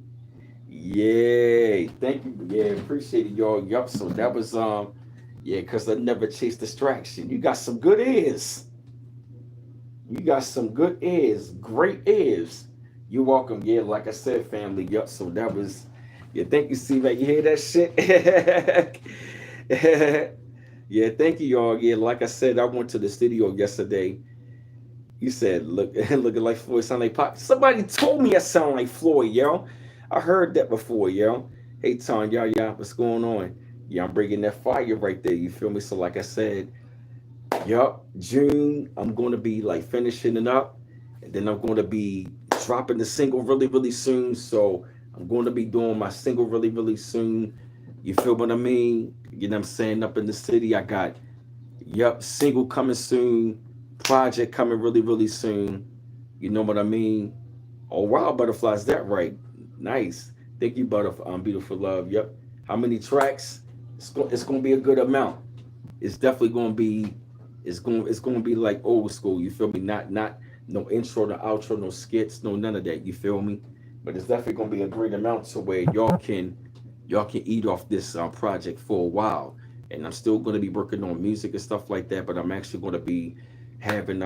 Yeah, thank you. Yeah, appreciate it, y'all. Yup. So that was yeah, cause I never chased distraction. You got some good ears. You got some good ears. Great ears. You're welcome. Yeah, like I said, family. Yup. So that was yeah, thank you, C man. You hear that shit? Yeah, thank you, y'all. Yeah, like I said, I went to the studio yesterday. You said, look, looking like Floyd, sound like Pop. Somebody told me I sound like Floyd, yo. I heard that before, yo. Hey, Ton, y'all, what's going on? Yeah, I'm bringing that fire right there. You feel me? So, like I said, yup, June, I'm going to be like finishing it up. And then I'm going to be dropping the single really, really soon. So, I'm going to be doing my single really, really soon. You feel what I mean? You know what I'm saying? Up in the city, I got, yup, single coming soon, project coming really, really soon. You know what I mean? Oh, wow, Butterflies, that right. Nice. Thank you, Beautiful Love. Yep. How many tracks? It's going to be a good amount. It's definitely going to be, it's going to be like old school. You feel me? Not no intro, no outro, no skits, no none of that. You feel me? But it's definitely going to be a great amount to where y'all can eat off this project for a while. And I'm still going to be working on music and stuff like that. But I'm actually going to be having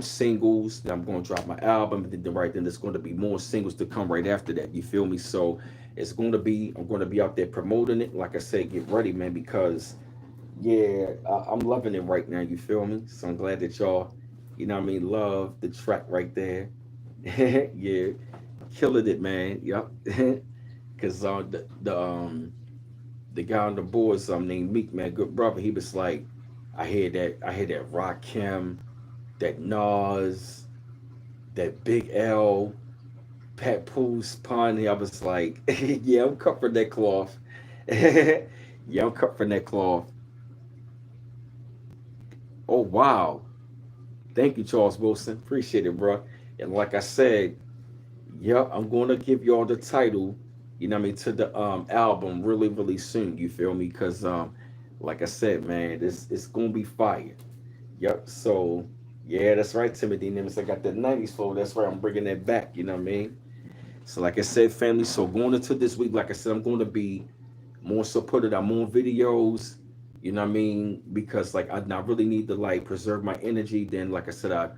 singles. Then I'm going to drop my album, and then right then there's going to be more singles to come right after that. You feel me? So it's going to be I'm going to be out there promoting it. Like I said, get ready, man, because yeah, I'm loving it right now. You feel me? So I'm glad that y'all, you know what I mean, love the track right there. Yeah, killing it, man. Yup. Because the guy on the board, some named Meek, man, good brother. He was like, I hear that Rakim, that Nas, that Big L, Pat Pooh's Pun. I was like, yeah, I'm cut from that cloth. Yeah, I'm cut from that cloth. Oh wow, thank you, Charles Wilson. Appreciate it, bro. And like I said, yeah, I'm gonna give y'all the title, you know what I mean, to the album really, really soon. You feel me? Cause like I said, man, this it's gonna be fire. Yep. So yeah, that's right, Timothy Nimitz. I got that '90s flow. That's right. I'm bringing that back. You know what I mean? So like I said, family. So going into this week, like I said, I'm going to be more so put it on more videos. You know what I mean? Because like I really need to like preserve my energy. Then like I said, I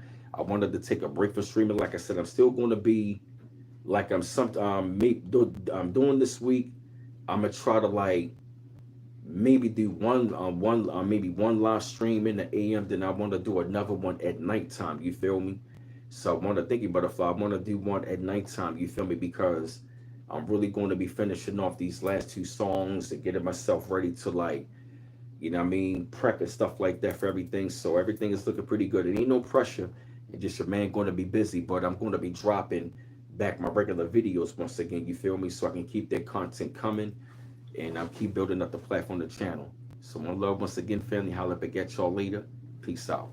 wanted to take a break from streaming. Like I said, I'm still going to be like I'm doing this week. I'm gonna try to like maybe do one maybe one live stream in the AM, then I want to do another one at nighttime. You feel me? So I want to think about it. I want to do one at nighttime. You feel me? Because I'm really going to be finishing off these last two songs and getting myself ready to like, you know what I mean, prep and stuff like that for everything. So everything is looking pretty good. It ain't no pressure. It's just your man going to be busy, but I'm going to be dropping back my regular videos once again. You feel me? So I can keep that content coming, and I'll keep building up the platform, the channel. So one love once again, family. Holla back at y'all later. Peace out.